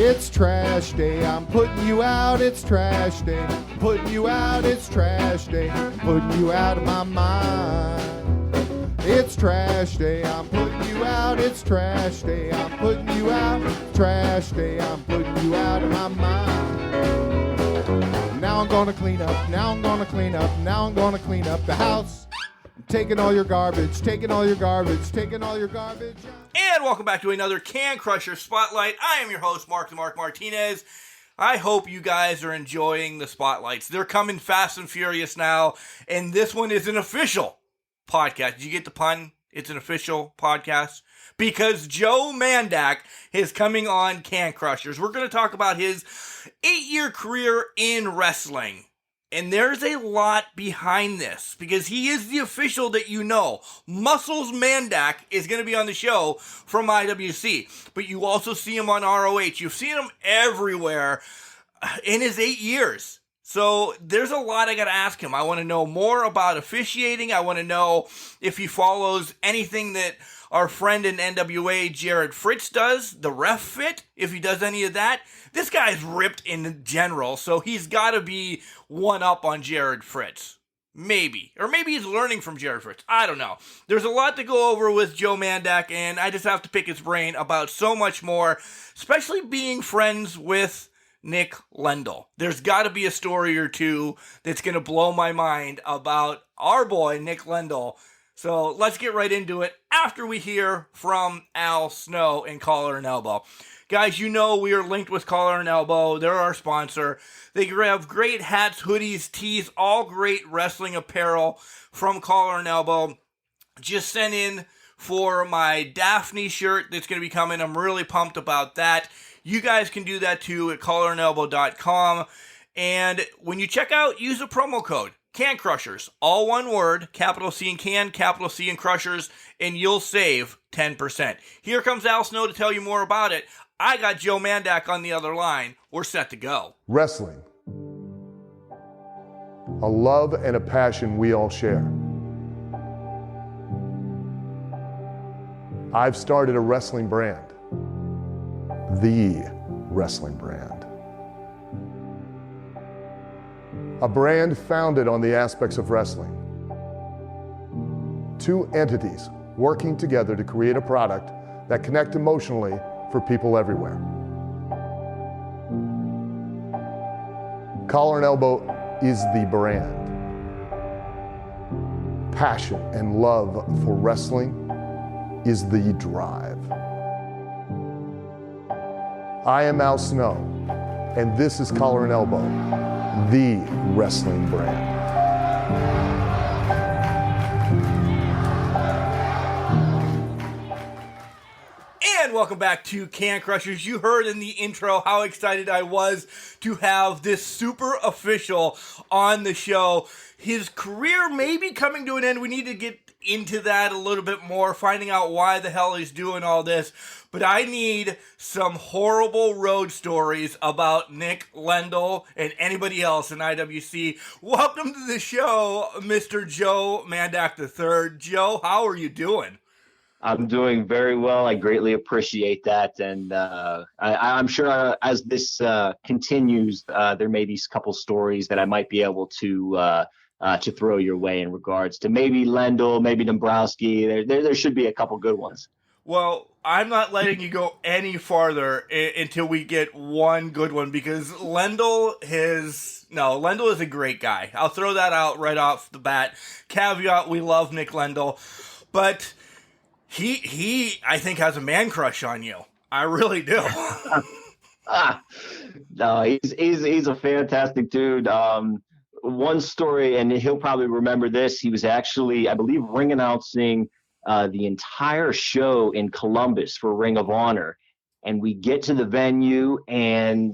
It's trash day, I'm putting you out, it's trash day. Putting you out, it's trash day. Putting you out of my mind. It's trash day, I'm putting you out, it's trash day. I'm putting you out, trash day. I'm putting you out of my mind. Now I'm gonna clean up, now I'm gonna clean up, now I'm gonna clean up the house. I'm taking all your garbage, taking all your garbage, taking all your garbage. And welcome back to another Can Crusher Spotlight. I am your host, Mark the Mark Martinez. I hope you guys are enjoying the spotlights. They're coming fast and furious now, and this one is an official podcast. Did you get the pun? It's an official podcast because Joe Mandak is coming on Can Crushers. We're going to talk about his 8-year career in wrestling. And there's a lot behind this because he is the official that you know. Muscles Mandak is going to be on the show from IWC, but you also see him on ROH. You've seen him everywhere in his 8 years. So there's a lot I got to ask him. I want to know more about officiating. I want to know if he follows anything that our friend in NWA, Jared Fritz, does, the ref fit, if he does any of that. This guy's ripped in general, so he's got to be one up on Jared Fritz. Maybe. Or maybe he's learning from Jared Fritz. I don't know. There's a lot to go over with Joe Mandak, and I just have to pick his brain about so much more, especially being friends with Nick Lendl. There's got to be a story or two that's going to blow my mind about our boy, Nick Lendl. So let's get right into it after we hear from Al Snow and Collar and Elbow. Guys, you know we are linked with Collar and Elbow. They're our sponsor. They have great hats, hoodies, tees, all great wrestling apparel from Collar and Elbow. Just sent in for my Daphne shirt that's going to be coming. I'm really pumped about that. You guys can do that too at collarandelbow.com. And when you check out, use a promo code. Can Crushers, all one word, capital C in Can, capital C in Crushers, and you'll save 10%. Here comes Al Snow to tell you more about it. I got Joe Mandak on the other line. We're set to go. Wrestling. A love and a passion we all share. I've started a wrestling brand. The wrestling brand. A brand founded on the aspects of wrestling. Two entities working together to create a product that connect emotionally for people everywhere. Collar and Elbow is the brand. Passion and love for wrestling is the drive. I am Al Snow, and this is Collar and Elbow, the wrestling brand. And welcome back to Can Crushers. You heard in the intro how excited I was to have this super official on the show. His career may be coming to an end. We need to get into that a little bit more, finding out why the hell he's doing all this. But I need some horrible road stories about Nick Lendl and anybody else in IWC. Welcome to the show, Mr. Joe Mandak III. Joe, how are you doing? I'm doing very well. I greatly appreciate that. And I'm sure as this continues, there may be a couple stories that I might be able to throw your way in regards to maybe Lendl, maybe Dombrowski. There should be a couple good ones. Well, I'm not letting you go any farther until we get one good one because Lendl is a great guy. I'll throw that out right off the bat. Caveat, we love Nick Lendl, but he I think has a man crush on you. I really do. No, he's a fantastic dude. One story, and he'll probably remember this, he was actually, I believe, ring announcing the entire show in Columbus for Ring of Honor. And we get to the venue, and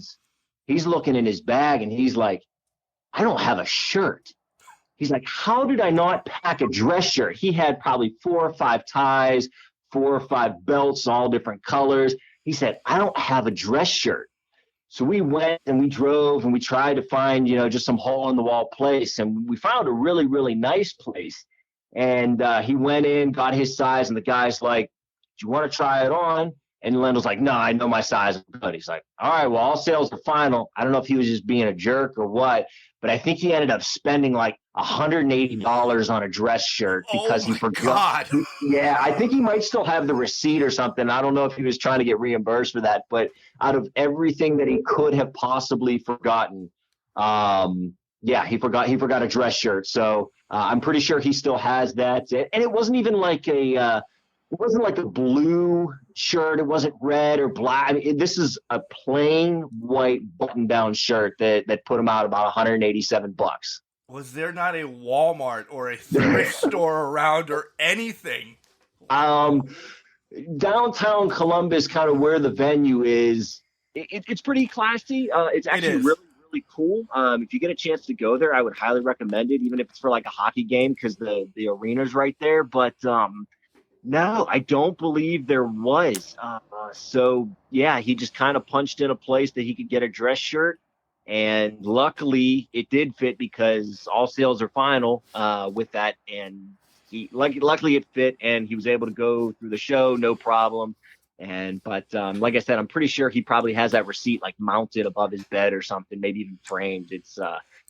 he's looking in his bag, and he's like, I don't have a shirt. He's like, how did I not pack a dress shirt? He had probably 4 or 5 ties, 4 or 5 belts, all different colors. He said, I don't have a dress shirt. So we went and we drove and we tried to find, just some hole in the wall place. And we found a really, really nice place. And he went in, got his size, and the guy's like, do you want to try it on? And Lendl's like, no, I know my size is good. He's like, all right, well, all sales are final. I don't know if he was just being a jerk or what, but I think he ended up spending like $180 on a dress shirt because he forgot. God. Yeah, I think he might still have the receipt or something. I don't know if he was trying to get reimbursed for that, but out of everything that he could have possibly forgotten, he forgot a dress shirt. So I'm pretty sure he still has that. And it wasn't even like a blue shirt. It wasn't red or black. I mean, this is a plain white button-down shirt that put him out about $187. Was there not a Walmart or a thrift store around or anything? Downtown Columbus, kind of where the venue is, it's pretty classy. It's actually really, really cool. If you get a chance to go there, I would highly recommend it, even if it's for like a hockey game, because the arena's right there. But no, I don't believe there was. So yeah, he just kind of punched in a place that he could get a dress shirt. And luckily it did fit because all sales are final with that. And luckily it fit, and he was able to go through the show, no problem. But like I said, I'm pretty sure he probably has that receipt like mounted above his bed or something, maybe even framed. It's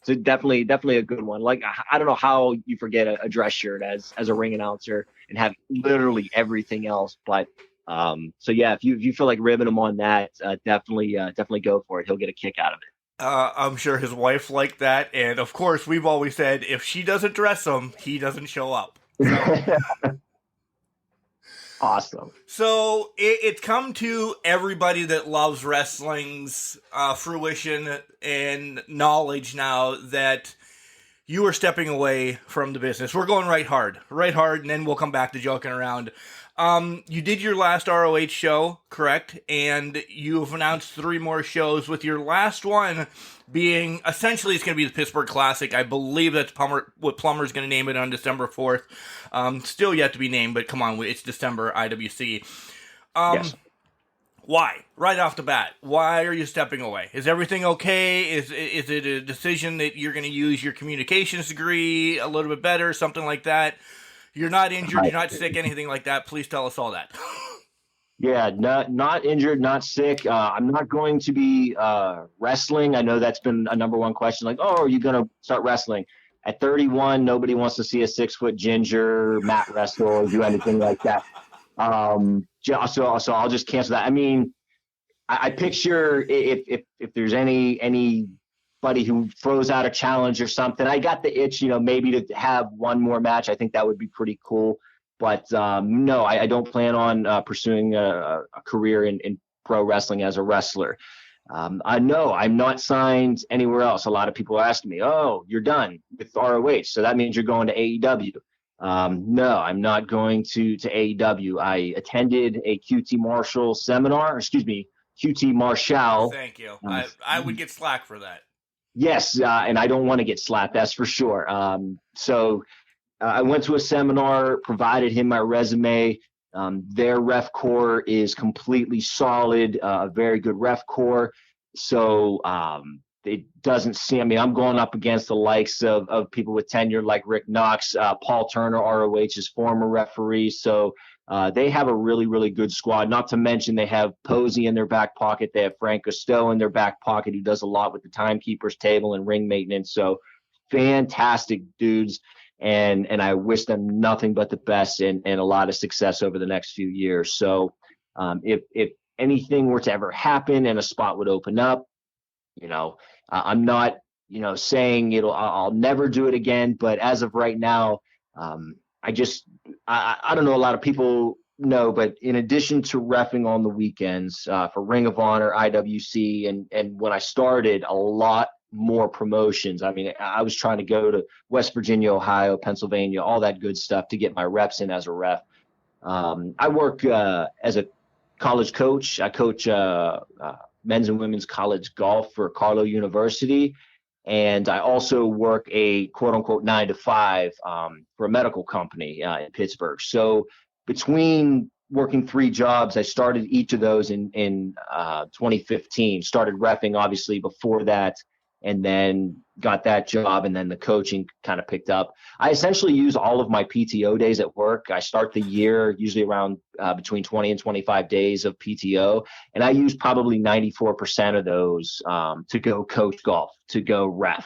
definitely a good one. Like, I don't know how you forget a dress shirt as a ring announcer and have literally everything else. But so yeah, if you feel like ribbing him on that, definitely go for it. He'll get a kick out of it. I'm sure his wife liked that, and of course, we've always said if she doesn't dress him, he doesn't show up. So. Awesome. So it's come to everybody that loves wrestling's fruition and knowledge now that you are stepping away from the business. We're going right hard, and then we'll come back to joking around. You did your last ROH show, correct? And you've announced 3 more shows, with your last one being, essentially, it's going to be the Pittsburgh Classic. I believe that's what Plummer's going to name it on December 4th. Still yet to be named, but come on, it's December, IWC. Yes. Why? Right off the bat, why are you stepping away? Is everything okay? Is it a decision that you're going to use your communications degree a little bit better, something like that? You're not injured, you're not sick, anything like that. Please tell us all that. Yeah, not injured, not sick. I'm not going to be wrestling. I know that's been a number one question. Like, oh, are you going to start wrestling? At 31, nobody wants to see a 6-foot ginger mat wrestle or do anything like that. So I'll just cancel that. I mean, I picture if there's anybody who throws out a challenge or something, I got the itch, maybe to have one more match. I think that would be pretty cool. But no, I don't plan on pursuing a career in pro wrestling as a wrestler. I know I'm not signed anywhere else. A lot of people ask me, oh, you're done with ROH, so that means you're going to AEW. No, I'm not going to AEW. I attended a QT Marshall seminar, QT Marshall. Thank you. I would get slack for that. Yes, and I don't want to get slapped, that's for sure. So I went to a seminar, provided him my resume. Their ref corps is completely solid, a very good ref corps. So it doesn't seem, I'm going up against the likes of people with tenure like Rick Knox, Paul Turner, ROH's former referee. So they have a really, really good squad. Not to mention they have Posey in their back pocket. They have Frank Costeau in their back pocket, who does a lot with the timekeeper's table and ring maintenance. So fantastic dudes. And I wish them nothing but the best and a lot of success over the next few years. So if anything were to ever happen and a spot would open up, I'm not, saying I'll never do it again. But as of right now, I don't know, a lot of people know, but in addition to reffing on the weekends for Ring of Honor, IWC, and when I started, a lot more promotions. I mean, I was trying to go to West Virginia, Ohio, Pennsylvania, all that good stuff to get my reps in as a ref. I work as a college coach. I coach men's and women's college golf for Carlow University. And I also work a quote unquote 9 to 5 for a medical company in Pittsburgh. So between working 3 jobs, I started each of those in 2015, started reffing obviously before that. and then got that job, and then the coaching kind of picked up. I essentially use all of my PTO days at work. I start the year usually around between 20 and 25 days of PTO, and I use probably 94% of those to go coach golf, to go ref.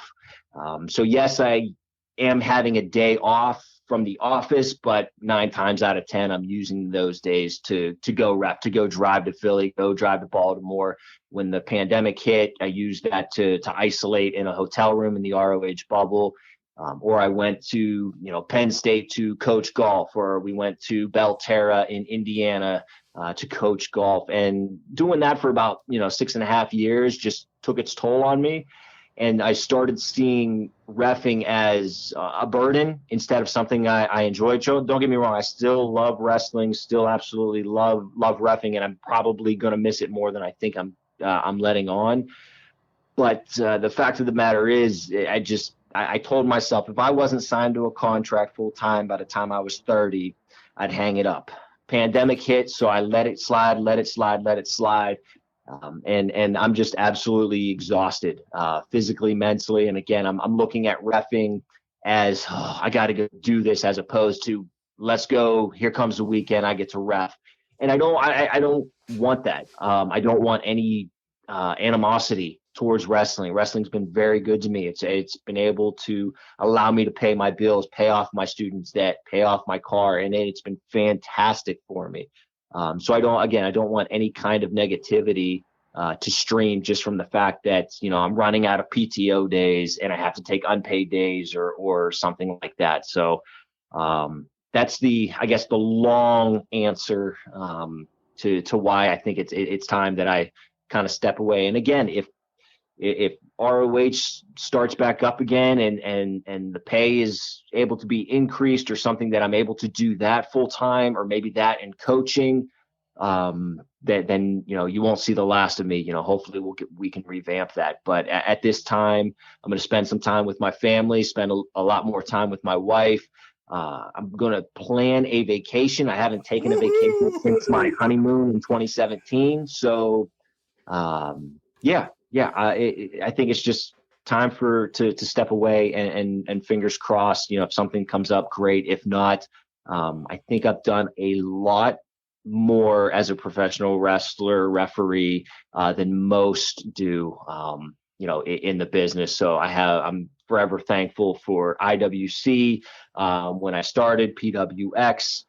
So yes, I am having a day off from the office, but 9 times out of 10, I'm using those days to go rep, to go drive to Philly, go drive to Baltimore. When the pandemic hit, I used that to isolate in a hotel room in the ROH bubble. Or I went to, Penn State to coach golf, or we went to Belterra in Indiana to coach golf. And doing that for about, 6.5 years just took its toll on me. And I started seeing reffing as a burden instead of something I enjoyed. Don't get me wrong. I still love wrestling, still absolutely love reffing, and I'm probably going to miss it more than I think I'm letting on. But the fact of the matter is, I told myself if I wasn't signed to a contract full time by the time I was 30, I'd hang it up. Pandemic hit, so I let it slide. And I'm just absolutely exhausted, physically, mentally. And again, I'm looking at reffing as I got to go do this, as opposed to let's go. Here comes the weekend. I get to ref, and I don't want that. I don't want any animosity towards wrestling. Wrestling's been very good to me. It's been able to allow me to pay my bills, pay off my students' debt, pay off my car, and it's been fantastic for me. So I don't want any kind of negativity to stream just from the fact that, I'm running out of PTO days and I have to take unpaid days or something like that. So that's the long answer to why I think it's time that I kind of step away. And again, if ROH starts back up again and the pay is able to be increased, or something that I'm able to do that full time, or maybe that in coaching, then you won't see the last of me. Hopefully we can revamp that. But at this time, I'm going to spend some time with my family, spend a lot more time with my wife. I'm going to plan a vacation. I haven't taken a vacation since my honeymoon in 2017. So I think it's just time to step away and fingers crossed, if something comes up, great. If not, I think I've done a lot more as a professional wrestler, referee, than most do, in the business. So I'm forever thankful for IWC. When I started, PWX,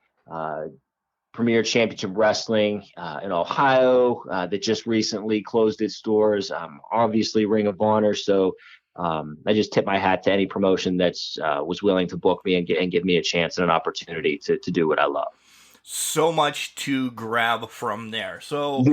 Premier Championship Wrestling in Ohio, that just recently closed its doors. Obviously Ring of Honor. So I just tip my hat to any promotion that's was willing to book me and give me a chance and an opportunity to do what I love. So much to grab from there. So,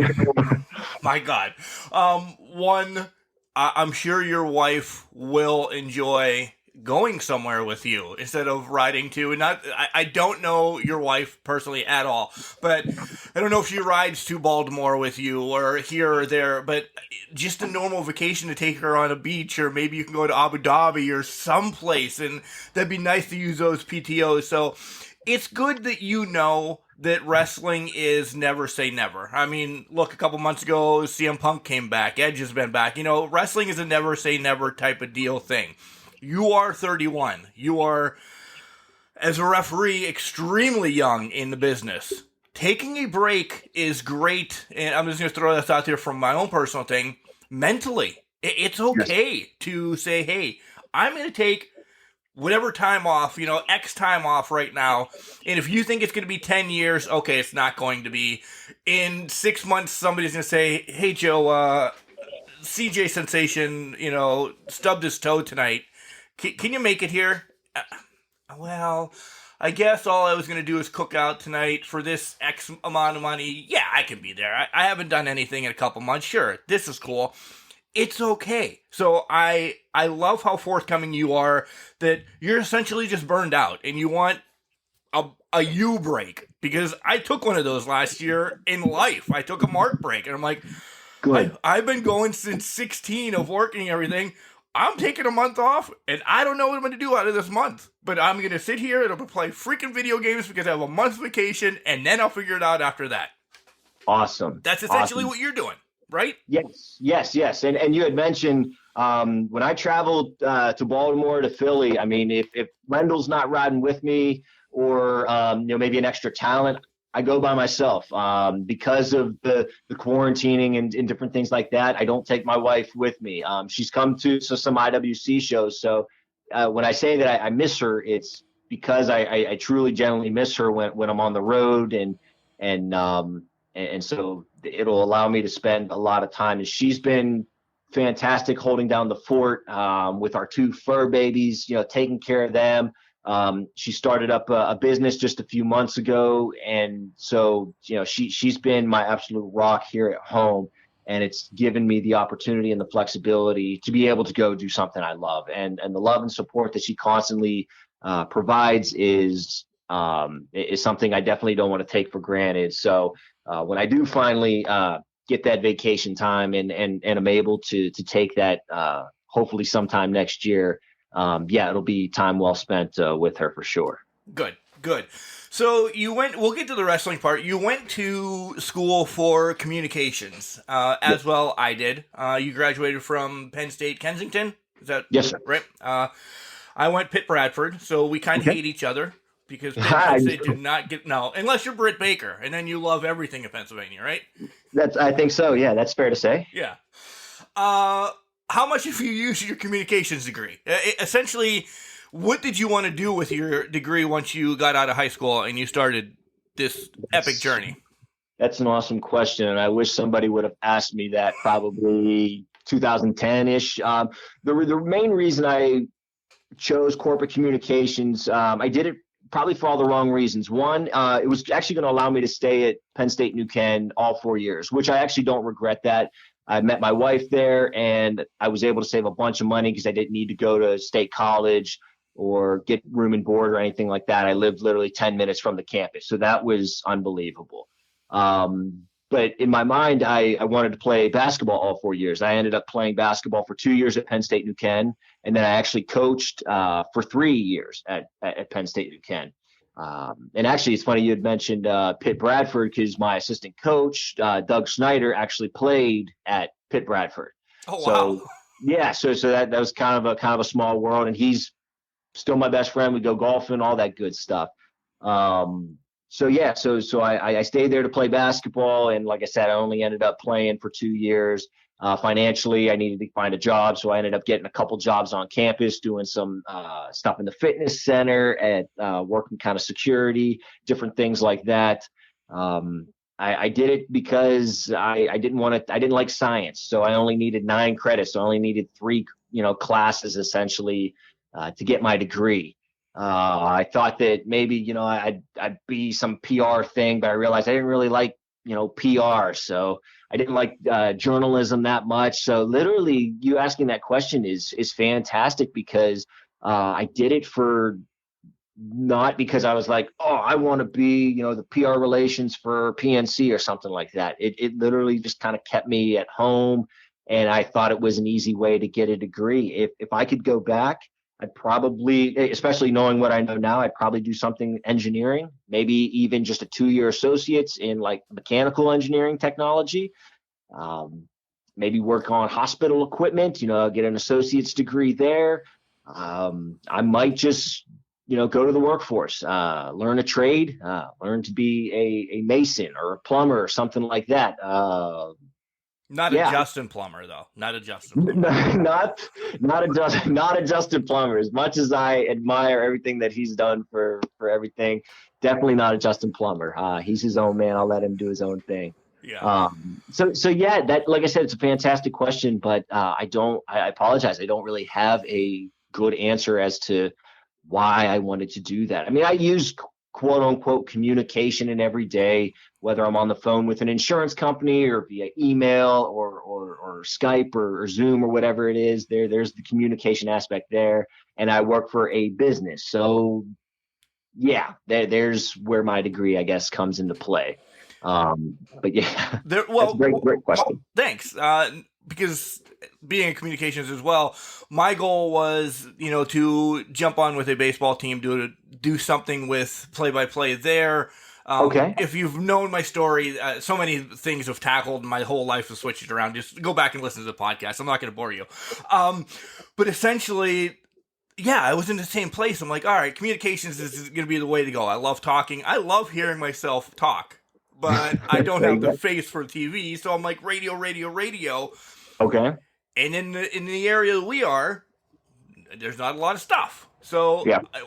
my God. One, I'm sure your wife will enjoy going somewhere with you instead of riding to, and I don't know your wife personally at all, but I don't know if she rides to Baltimore with you or here or there, but just a normal vacation to take her on a beach, or maybe you can go to Abu Dhabi or someplace, and that'd be nice to use those PTOs. So it's good that that wrestling is never say never. I mean, look, a couple months ago, CM Punk came back, Edge has been back. Wrestling is a never say never type of deal thing. You are 31. You are, as a referee, extremely young in the business. Taking a break is great, and I'm just going to throw this out there from my own personal thing. Mentally, it's okay to say, hey, I'm going to take whatever time off, X time off right now. And if you think it's going to be 10 years, okay, it's not going to be. In 6 months, somebody's going to say, hey, Joe, CJ Sensation, stubbed his toe tonight. Can you make it here? Well, I guess all I was going to do is cook out tonight for this X amount of money. Yeah, I can be there. I haven't done anything in a couple months. Sure, this is cool. It's okay. So I love how forthcoming you are, that you're essentially just burned out and you want a you break, because I took one of those last year in life. I took a Mark break, and I'm like, I've been going since 16 of working and everything. I'm taking a month off, and I don't know what I'm going to do out of this month. But I'm going to sit here and I'm going to play freaking video games because I have a month's vacation, and then I'll figure it out after that. Awesome. That's essentially what you're doing, right? Yes. And you had mentioned When I travel to Baltimore, to Philly, I mean, if Lendl's not riding with me, or maybe an extra talent, I go by myself. Because of the quarantining and different things like that, I don't take my wife with me. She's come to some IWC shows, so when I say that I miss her, it's because I truly genuinely miss her when I'm on the road, and so it'll allow me to spend a lot of time. And she's been fantastic holding down the fort with our 2 fur babies, taking care of them. She started up a business just a few months ago, and so she's been my absolute rock here at home, and it's given me the opportunity and the flexibility to be able to go do something I love, and the love and support that she constantly provides is something I definitely don't want to take for granted. So when I do finally get that vacation time and I'm able to take that hopefully sometime next year, it'll be time well spent with her for sure. Good. So we'll get to the wrestling part. You went to school for communications, as well I did. You graduated from Penn State, Kensington? Is that yes, sir. Right? I went Pitt Bradford, so we kind of hate each other because Penn State do not get, no, unless you're Britt Baker, and then you love everything in Pennsylvania, right? I think so, yeah, that's fair to say. Yeah. How much have you used your communications degree? Essentially, what did you want to do with your degree once you got out of high school and you started this epic journey? That's an awesome question, and I wish somebody would have asked me that probably 2010-ish. The main reason I chose corporate communications, I did it probably for all the wrong reasons. One, it was actually going to allow me to stay at Penn State New Ken all 4 years, which I actually don't regret that. I met my wife there, and I was able to save a bunch of money because I didn't need to go to state college or get room and board or anything like that. I lived literally 10 minutes from the campus, so that was unbelievable. But in my mind, I wanted to play basketball all 4 years. I ended up playing basketball for 2 years at Penn State New Ken, and then I actually coached for 3 years at Penn State New Ken. And actually, it's funny you had mentioned Pitt Bradford, because my assistant coach, Doug Snyder, actually played at Pitt Bradford. Oh, wow. So, yeah, so that was kind of a small world, and he's still my best friend. We go golfing, all that good stuff. So I stayed there to play basketball, and like I said, I only ended up playing for 2 years. Financially, I needed to find a job, so I ended up getting a couple jobs on campus, doing some stuff in the fitness center, at working kind of security, different things like that. I did it because I didn't like science, so I only needed 9 credits. So I only needed 3 classes essentially to get my degree. I thought that maybe I'd be some PR thing, but I realized I didn't really like PR, so I didn't like journalism that much. So literally, you asking that question is fantastic, because I did it for not because I was like, oh, I want to be the PR relations for PNC or something like that. It literally just kind of kept me at home, and I thought it was an easy way to get a degree. If I could go back, I'd probably, especially knowing what I know now, I'd probably do something engineering, maybe even just a 2-year associates in like mechanical engineering technology, maybe work on hospital equipment, get an associate's degree there. I might just, go to the workforce, learn a trade, learn to be a mason or a plumber or something like that. Not a Justin Plummer, though. Not a Justin Plummer. not a Justin Plummer. As much as I admire everything that he's done for everything, definitely not a Justin Plummer. He's his own man. I'll let him do his own thing. Yeah. So yeah, that, like I said, it's a fantastic question, but I apologize. I don't really have a good answer as to why I wanted to do that. I mean, I use quote unquote communication in every day, whether I'm on the phone with an insurance company or via email or Skype or Zoom or whatever it is. There's the communication aspect there, and I work for a business. So yeah, there's where my degree, I guess, comes into play. But yeah, that's a great question. Well, thanks. Because being in communications as well, my goal was, to jump on with a baseball team, do something with play-by-play there, Okay. If you've known my story, so many things have tackled. My whole life has switched around. Just go back and listen to the podcast. I'm not going to bore you. But essentially, yeah, I was in the same place. I'm like, all right, communications is going to be the way to go. I love talking. I love hearing myself talk, but I don't have the face for TV. So I'm like, radio. Okay. And in the area that we are, there's not a lot of stuff. So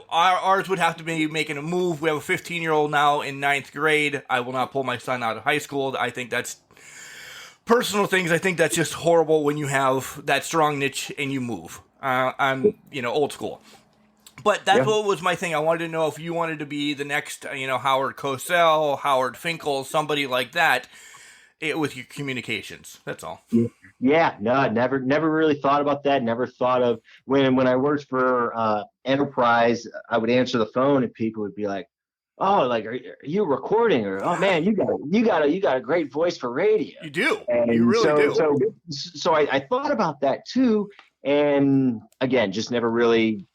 ours would have to be making a move. We have a 15-year-old now in 9th grade. I will not pull my son out of high school. I think that's personal things. I think that's just horrible when you have that strong niche and you move. I'm, old school. But that's what was my thing. I wanted to know if you wanted to be the next, Howard Cosell, Howard Finkel, somebody like that with your communications. That's all. Yeah, no, never really thought about that. Never thought of when I worked for Enterprise, I would answer the phone and people would be like, "Oh, like are you recording?" Or, "Oh man, you got a great voice for radio." You do. And you really do. So I thought about that too, and again, just never really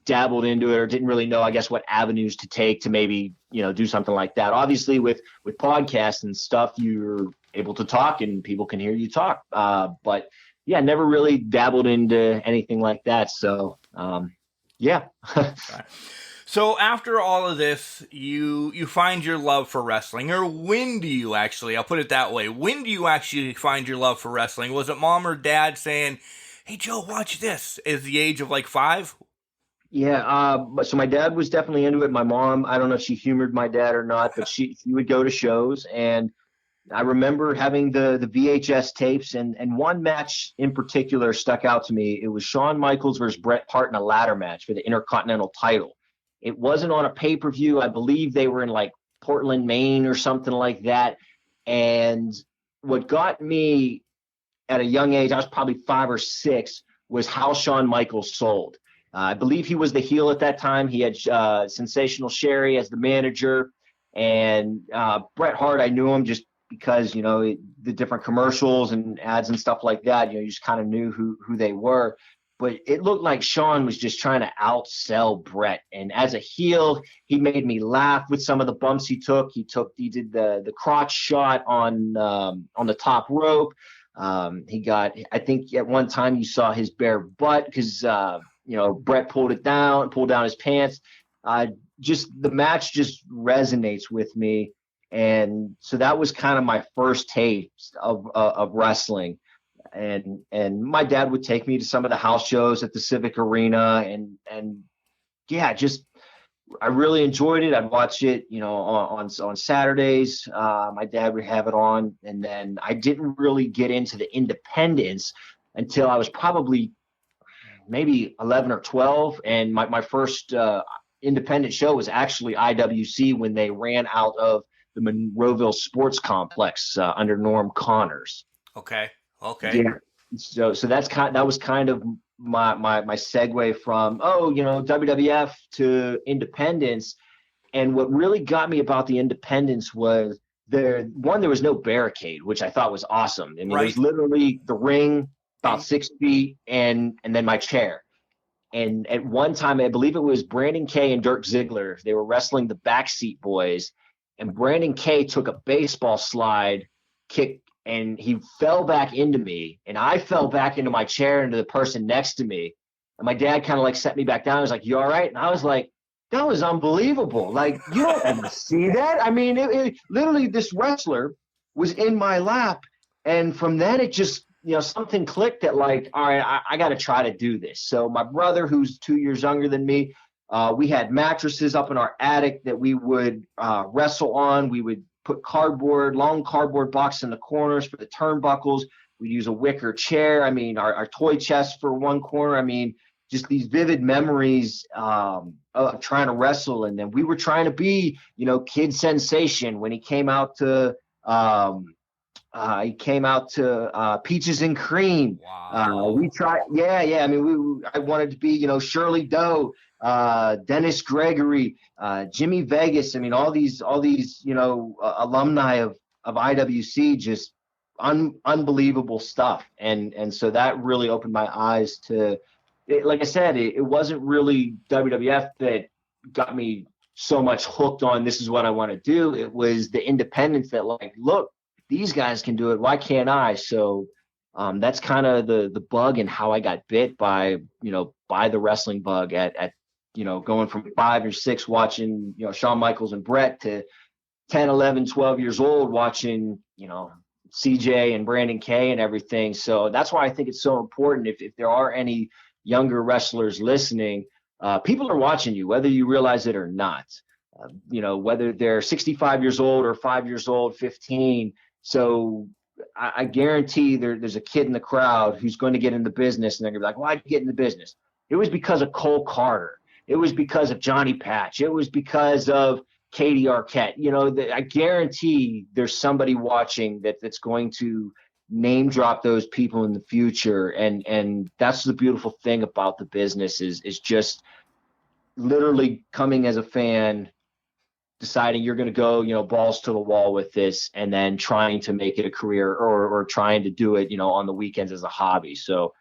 dabbled into it or didn't really know, I guess, what avenues to take to maybe do something like that. Obviously, with podcasts and stuff, you're able to talk and people can hear you talk. But yeah, never really dabbled into anything like that. So yeah. So after all of this, you find your love for wrestling, or when do you actually? I'll put it that way. When do you actually find your love for wrestling? Was it mom or dad saying, "Hey Joe, watch this"? At the age of like 5? Yeah, but so my dad was definitely into it. My mom, I don't know if she humored my dad or not, but she would go to shows, and I remember having the VHS tapes, and one match in particular stuck out to me. It was Shawn Michaels versus Bret Hart in a ladder match for the Intercontinental title. It wasn't on a pay-per-view. I believe they were in like Portland, Maine or something like that. And what got me at a young age, I was probably 5 or 6, was how Shawn Michaels sold. I believe he was the heel at that time. He had Sensational Sherry as the manager, and Bret Hart, I knew him just because, the different commercials and ads and stuff like that, you just kind of knew who they were. But it looked like Shawn was just trying to outsell Bret. And as a heel, he made me laugh with some of the bumps he took. He did the crotch shot on the top rope. I think at one time you saw his bare butt because Bret pulled down his pants. Just the match just resonates with me. And so that was kind of my first taste of wrestling. And my dad would take me to some of the house shows at the Civic Arena, and yeah, just I really enjoyed it. I'd watch it, on Saturdays. My dad would have it on, and then I didn't really get into the independents until I was probably maybe 11 or 12, and my first independent show was actually IWC when they ran out of the Monroeville Sports Complex under Norm Connors. Okay. Yeah. So that was kind of my segue from WWF to independence. And what really got me about the independence was there was no barricade, which I thought was awesome. I mean, It was literally the ring about 6 feet and then my chair. And at one time, I believe it was Brandon Kay and Dirk Ziggler. They were wrestling the Backseat Boys, and Brandon Kay took a baseball slide kick, and he fell back into me, and I fell back into my chair into the person next to me. And my dad kind of like set me back down. He was like, "You all right?" And I was like, that was unbelievable. Like, you don't ever see that. I mean, it literally this wrestler was in my lap, and from then it just, something clicked that like, all right, I got to try to do this. So my brother, who's 2 years younger than me, we had mattresses up in our attic that we would wrestle on. We would put long cardboard box in the corners for the turnbuckles. We'd use a wicker chair. I mean, our toy chest for one corner. I mean, just these vivid memories of trying to wrestle. And then we were trying to be, Kid Sensation when he came out to Peaches and Cream. Wow. We tried. Yeah. I mean, I wanted to be, Shirley Doe, Dennis Gregory, Jimmy Vegas. I mean, all these, alumni of IWC, just unbelievable stuff. And so that really opened my eyes to it. Like I said, it wasn't really WWF that got me so much hooked on this is what I want to do. It was the independence that like, look, these guys can do it. Why can't I? So that's kind of the bug and how I got bit by the wrestling bug at going from 5 or 6 watching, Shawn Michaels and Brett to 10, 11, 12 years old watching, CJ and Brandon Kay and everything. So that's why I think it's so important. If there are any younger wrestlers listening, people are watching you, whether you realize it or not, whether they're 65 years old or 5 years old, 15. So I guarantee there's a kid in the crowd who's going to get in the business and they're going to be like, why'd you get in the business? It was because of Cole Carter. It was because of Johnny Patch. It was because of Katie Arquette. I guarantee there's somebody watching that's going to name drop those people in the future. And that's the beautiful thing about the business is just literally coming as a fan, deciding you're going to go, balls to the wall with this, and then trying to make it a career or trying to do it, on the weekends as a hobby. So,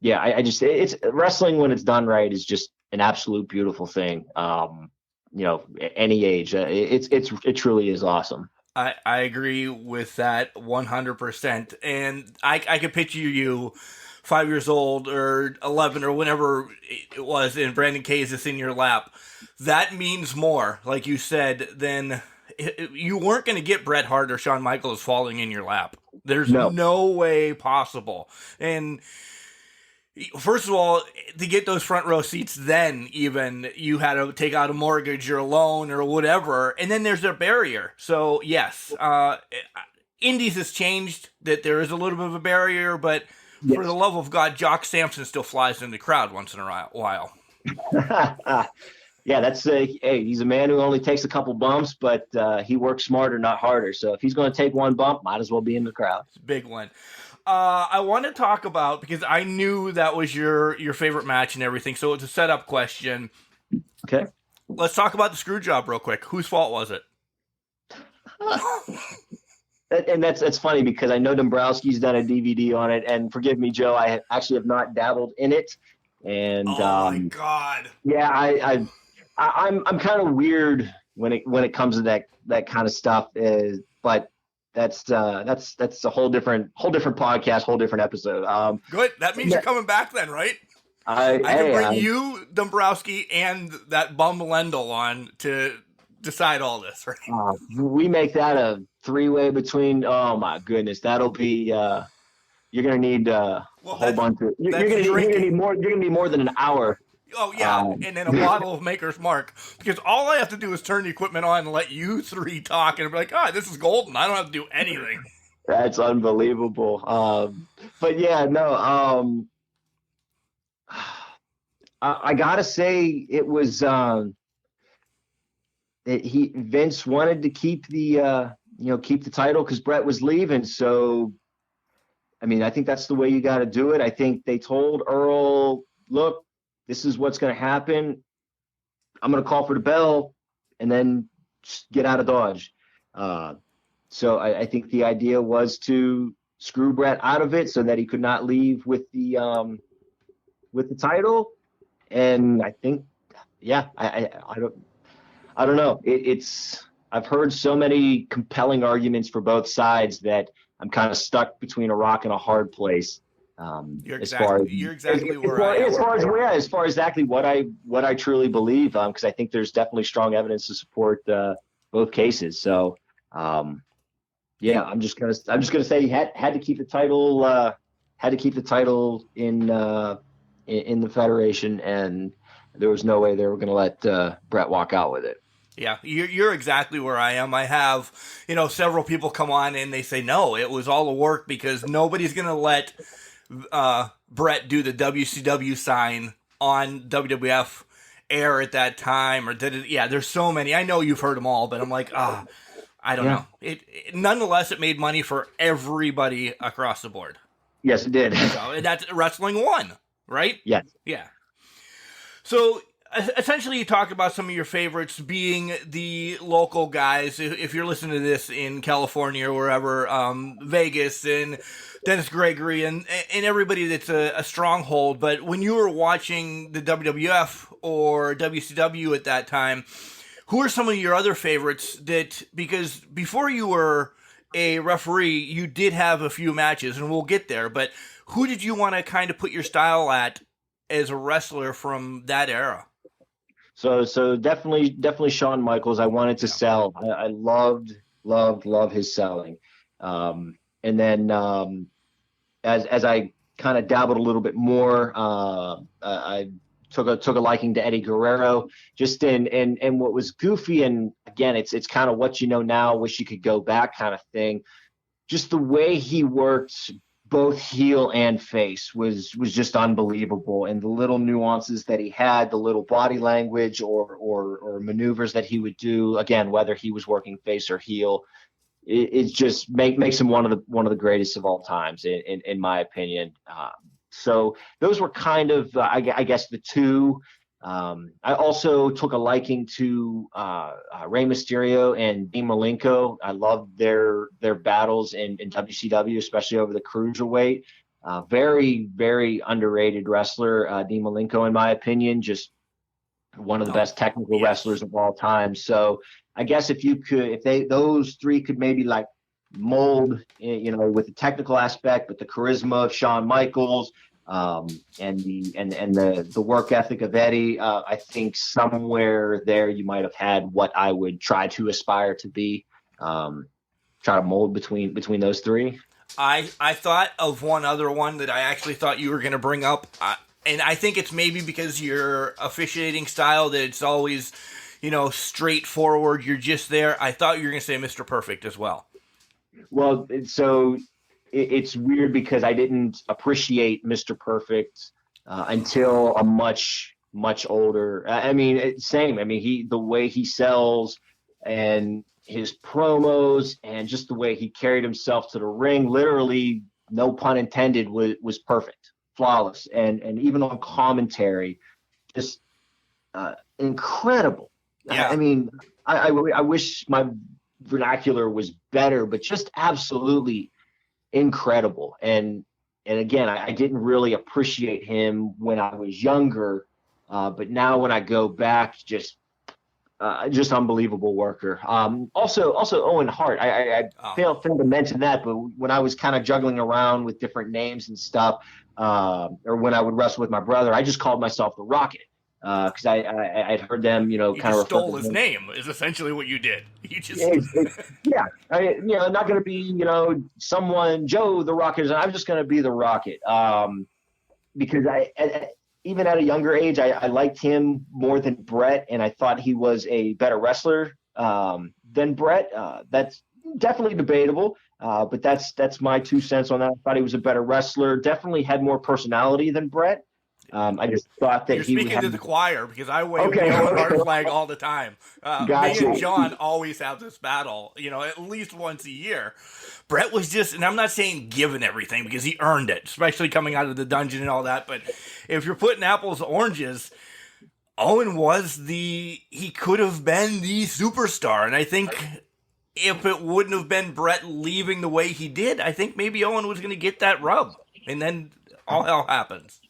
it's wrestling when it's done right is just an absolute beautiful thing. Any age, it truly is awesome. I agree with that 100%. And I could picture you 5 years old or 11 or whenever it was, and Brandon Kay is just in your lap. That means more, like you said, than you weren't going to get Bret Hart or Shawn Michaels falling in your lap. There's no way possible. And first of all, to get those front row seats, then even you had to take out a mortgage or a loan or whatever, and then there's a barrier. So yes, Indies has changed, that there is a little bit of a barrier, but for the love of God, Jock Sampson still flies in the crowd once in a while. Yeah, that's he's a man who only takes a couple bumps, but he works smarter, not harder. So if he's going to take one bump, might as well be in the crowd. It's a big one. I want to talk about, because I knew that was your favorite match and everything, so it's a setup question. Okay. Let's talk about the screw job real quick. Whose fault was it? And that's funny because I know Dombrowski's done a DVD on it, and forgive me, Joe, I actually have not dabbled in it. And my God, yeah, I'm kind of weird when it comes to that kind of stuff. But that's a whole different podcast, whole different episode. Good. That means you're coming back then, right? I can bring you, Dombrowski, and that bum Lendl on to decide all this, right? We make that a 3-way between. Oh my goodness, that'll be. You're gonna need a whole bunch of. You're gonna need more. You're gonna need more than an hour. Oh yeah, and then a bottle of Maker's Mark, because all I have to do is turn the equipment on and let you three talk, and be like, this is golden. I don't have to do anything. That's unbelievable. But yeah, no. I gotta say, it was. Vince wanted to keep the keep the title because Brett was leaving. So, I mean, I think that's the way you got to do it. I think they told Earl, look, this is what's going to happen. I'm going to call for the bell and then just get out of Dodge. So I think the idea was to screw Brett out of it so that he could not leave with the title. And I think, I don't know. I've heard so many compelling arguments for both sides that I'm kind of stuck between a rock and a hard place. You're exactly where I am. As far as exactly what I truly believe, because I think there's definitely strong evidence to support both cases. So, I'm just gonna say he had to keep the title. Had to keep the title in the Federation, and there was no way they were going to let Brett walk out with it. Yeah, you're exactly where I am. I have, several people come on and they say, no, it was all a work because nobody's going to let Brett do the WCW sign on WWF air at that time. Or did it? Yeah, there's so many. I know you've heard them all, but I'm like, I don't know. Nonetheless, it made money for everybody across the board. Yes, it did. So that's wrestling won, right? Yes. Yeah. So essentially you talked about some of your favorites being the local guys. If you're listening to this in California or wherever, Vegas and Dennis Gregory and everybody that's a stronghold. But when you were watching the WWF or WCW at that time, who are some of your other favorites that, because before you were a referee, you did have a few matches, and we'll get there, but who did you want to kind of put your style at as a wrestler from that era? So definitely Shawn Michaels. I wanted to sell. I loved his selling. And then as I kind of dabbled a little bit more, I took a liking to Eddie Guerrero, just in what was goofy, and again, it's kind of what you know now, wish you could go back kind of thing. Just the way he worked both heel and face was just unbelievable, and the little nuances that he had, the little body language or maneuvers that he would do, again, whether he was working face or heel, it just makes him one of the greatest of all times in my opinion. So those were kind of, I guess, the two. I also took a liking to Rey Mysterio and Dean Malenko. I loved their battles in WCW, especially over the cruiserweight. Very, very underrated wrestler, Dean Malenko, in my opinion. Just one of the best technical wrestlers of all time. So I guess those three could maybe like mold, with the technical aspect, but the charisma of Shawn Michaels, and the work ethic of Eddie, I think somewhere there you might have had what I would try to aspire to be, try to mold between those three. I thought of one other one that I actually thought you were going to bring up, and I think it's maybe because your officiating style that it's always, straightforward. You're just there. I thought you were going to say Mr. Perfect as well. Well, so it's weird because I didn't appreciate Mr. Perfect until a much, much older. Same. The way he sells and his promos and just the way he carried himself to the ring, literally, no pun intended, was perfect, flawless, and even on commentary, just incredible. Yeah. I wish my vernacular was better, but just absolutely incredible. And again, I didn't really appreciate him when I was younger, but now when I go back, just unbelievable worker. Also Owen Hart. I failed to mention that, but when I was kind of juggling around with different names and stuff, or when I would wrestle with my brother, I just called myself the Rocket. Because I'd heard them, kind of stole his name is essentially what you did. You just I'm not going to be, someone Joe the Rocket. I'm just going to be the Rocket. Because even at a younger age, I liked him more than Brett, and I thought he was a better wrestler than Brett. That's definitely debatable, but that's my 2 cents on that. I thought he was a better wrestler. Definitely had more personality than Brett. I just thought that you're speaking to the choir because I wave the Owen Hart flag all the time. Gotcha. Me and John always have this battle, at least once a year. Brett was just, and I'm not saying given everything because he earned it, especially coming out of the dungeon and all that. But if you're putting apples to oranges, Owen he could have been the superstar. And I think if it wouldn't have been Brett leaving the way he did, I think maybe Owen was going to get that rub. And then all hell happens.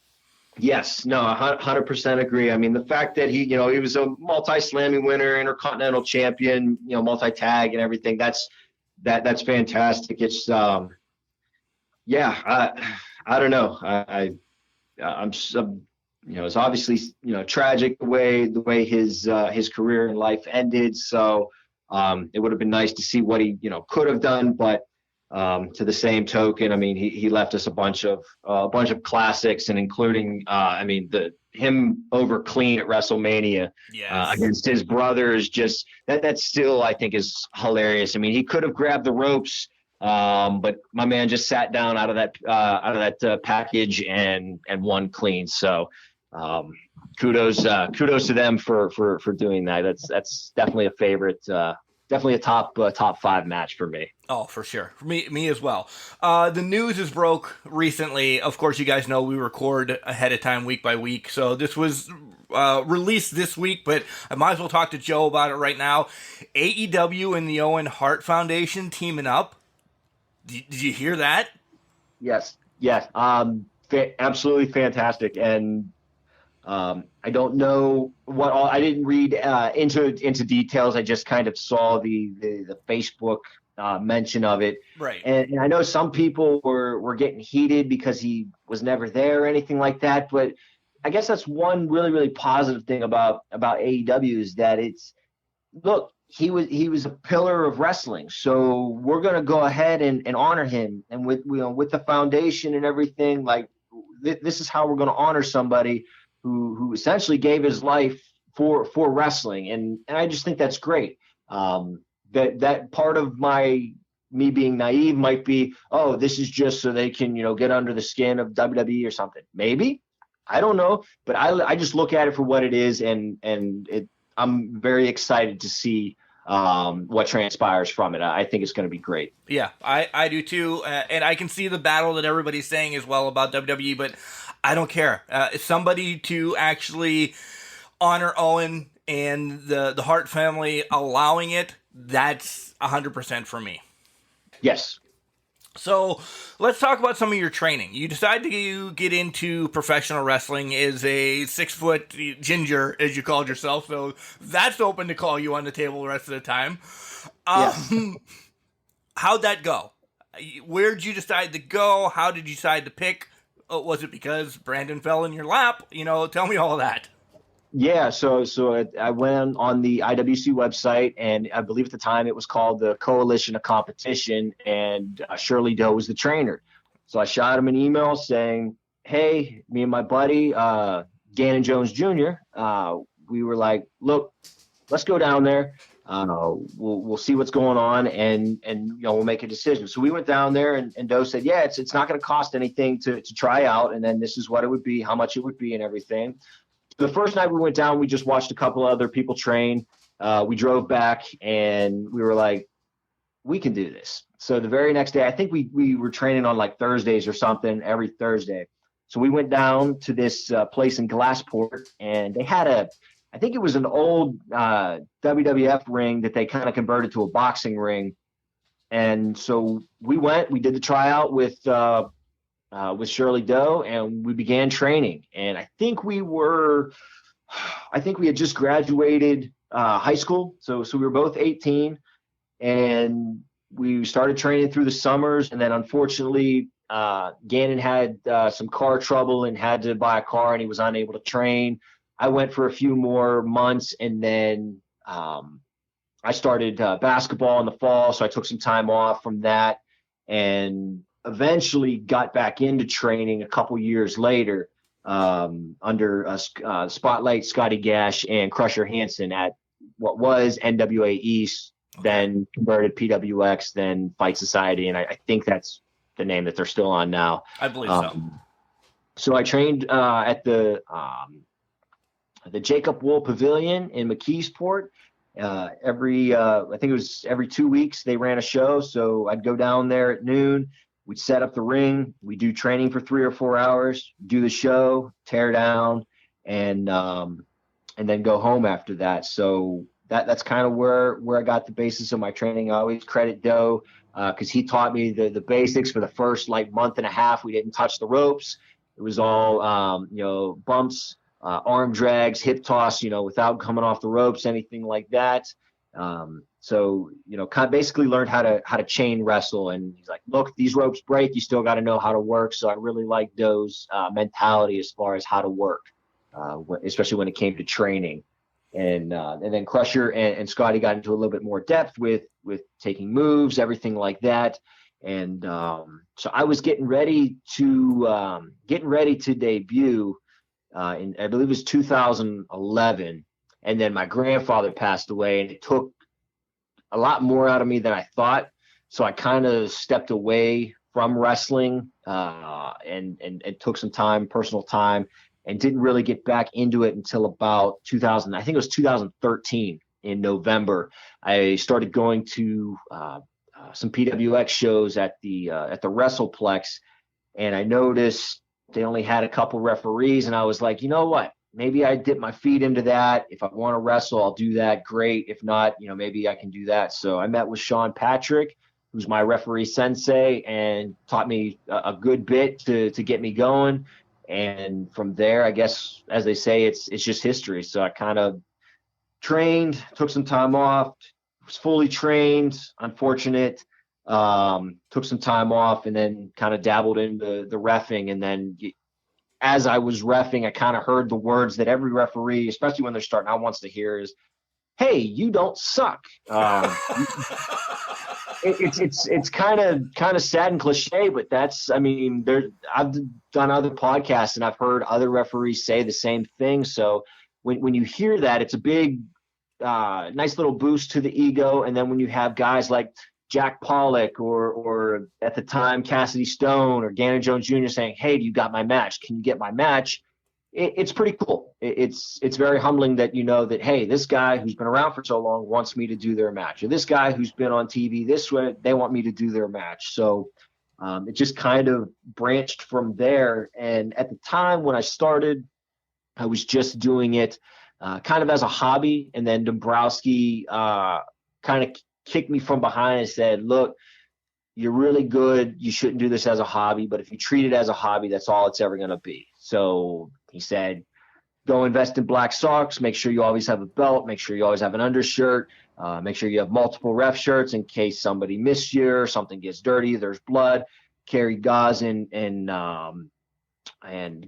Yes, no, 100% agree. The fact that he was a multi-Slammy winner, Intercontinental Champion, multi-tag and everything, that's fantastic. It's, I don't know. I'm it's obviously, tragic the way his career and life ended. So, it would have been nice to see what he, could have done, but to the same token, he left us a bunch of classics, and including, him over Clean at WrestleMania against his brothers. Just that still I think is hilarious. He could have grabbed the ropes, but my man just sat down out of that package and won clean. So kudos to them for doing that. That's definitely a favorite definitely a top 5 match for me. Oh, for sure. For me as well. The news is broke recently. Of course, you guys know we record ahead of time, week by week. So this was released this week, but I might as well talk to Joe about it right now. AEW and the Owen Hart Foundation teaming up. Did you hear that? Yes. Absolutely fantastic. And I don't know what all. I didn't read into details. I just kind of saw the Facebook mention of it. Right. And I know some people were getting heated because he was never there or anything like that. But I guess that's one really, really positive thing about AEW is that look, he was a pillar of wrestling. So we're going to go ahead and honor him. And with the foundation and everything, like this is how we're going to honor somebody who essentially gave his life for wrestling. And I just think that's great. That part of me being naive might be, oh, this is just so they can, get under the skin of WWE or something. Maybe, I don't know, but I just look at it for what it is. And I'm very excited to see what transpires from it. I think it's going to be great. Yeah, I do too. And I can see the battle that everybody's saying as well about WWE, but I don't care. Somebody to actually honor Owen and the Hart family allowing it, that's 100% for me. Yes. So let's talk about some of your training. You decided to get into professional wrestling as a 6-foot ginger, as you called yourself. So that's open to call you on the table the rest of the time. Yes. How'd that go? Where'd you decide to go? How did you decide to pick? Was it because Brandon fell in your lap? Tell me all of that. Yeah, so I went on the IWC website, and I believe at the time it was called the Coalition of Competition, and Shirley Doe was the trainer. So I shot him an email saying, hey, me and my buddy, Gannon Jones Jr., we were like, look, let's go down there. We'll see what's going on, and we'll make a decision. So we went down there, and Doe said, yeah, it's not going to cost anything to try out, and then this is what it would be, how much it would be, and everything. The first night we went down, we just watched a couple other people train. We drove back, and we were like, we can do this. So the very next day, I think we were training on like Thursdays or something, every Thursday. So we went down to this place in Glassport, and they had I think it was an old WWF ring that they kind of converted to a boxing ring. And so we did the tryout with Shirley Doe, and we began training. And I think we had just graduated high school. So we were both 18, and we started training through the summers. And then unfortunately, Gannon had some car trouble and had to buy a car, and he was unable to train. I went for a few more months, and then I started basketball in the fall. So I took some time off from that, and eventually got back into training a couple years later under Spotlight, Scotty Gash, and Crusher Hansen at what was NWA East, then converted PWX, then Fight Society, and I think that's the name that they're still on now. I believe so. So I trained at the Jacob Wool Pavilion in McKeesport. I think it was every 2 weeks they ran a show, so I'd go down there at noon. We'd set up the ring. We do training for 3 or 4 hours, do the show, tear down, and then go home after that. So that's kind of where I got the basis of my training. I always credit Doe because he taught me the basics for the first month and a half. We didn't touch the ropes. It was all bumps, arm drags, hip toss, without coming off the ropes, anything like that. So, kind of basically learned how to chain wrestle. And he's like, look, these ropes break, you still got to know how to work. So I really like Doe's mentality as far as how to work, especially when it came to training. And then Crusher and Scotty got into a little bit more depth with taking moves, everything like that. And so I was getting ready to debut in, I believe it was 2011. And then my grandfather passed away, and it took a lot more out of me than I thought. So I kind of stepped away from wrestling and took some time, personal time, and didn't really get back into it until about 2013. in November, I started going to some PWX shows at the WrestlePlex, and I noticed they only had a couple referees, and I was like, you know what? Maybe I dip my feet into that. If I want to wrestle, I'll do that. Great. If not, maybe I can do that. So I met with Sean Patrick, who's my referee sensei, and taught me a good bit to get me going. And from there, I guess, as they say, it's just history. So I kind of trained, took some time off, was fully trained, unfortunate, took some time off, and then kind of dabbled into the reffing. And then as I was reffing, I kind of heard the words that every referee, especially when they're starting out, wants to hear is, "Hey, you don't suck." It's kind of sad and cliche, but I've done other podcasts and I've heard other referees say the same thing. So when you hear that, it's a big, nice little boost to the ego. And then when you have guys like Jack Pollock or at the time Cassidy Stone or Gannon Jones Jr. saying, "Hey, do you got my match? Can you get my match?" It's pretty cool. It's very humbling that that, hey, this guy who's been around for so long wants me to do their match, or this guy who's been on TV this way, they want me to do their match. So it just kind of branched from there. And at the time when I started, I was just doing it kind of as a hobby. And then Dombrowski kind of kicked me from behind and said, "Look, you're really good. You shouldn't do this as a hobby, but if you treat it as a hobby, that's all it's ever going to be." So he said, "Go invest in black socks. Make sure you always have a belt. Make sure you always have an undershirt. Make sure you have multiple ref shirts in case somebody missed you or something gets dirty. There's blood. Carry gauze and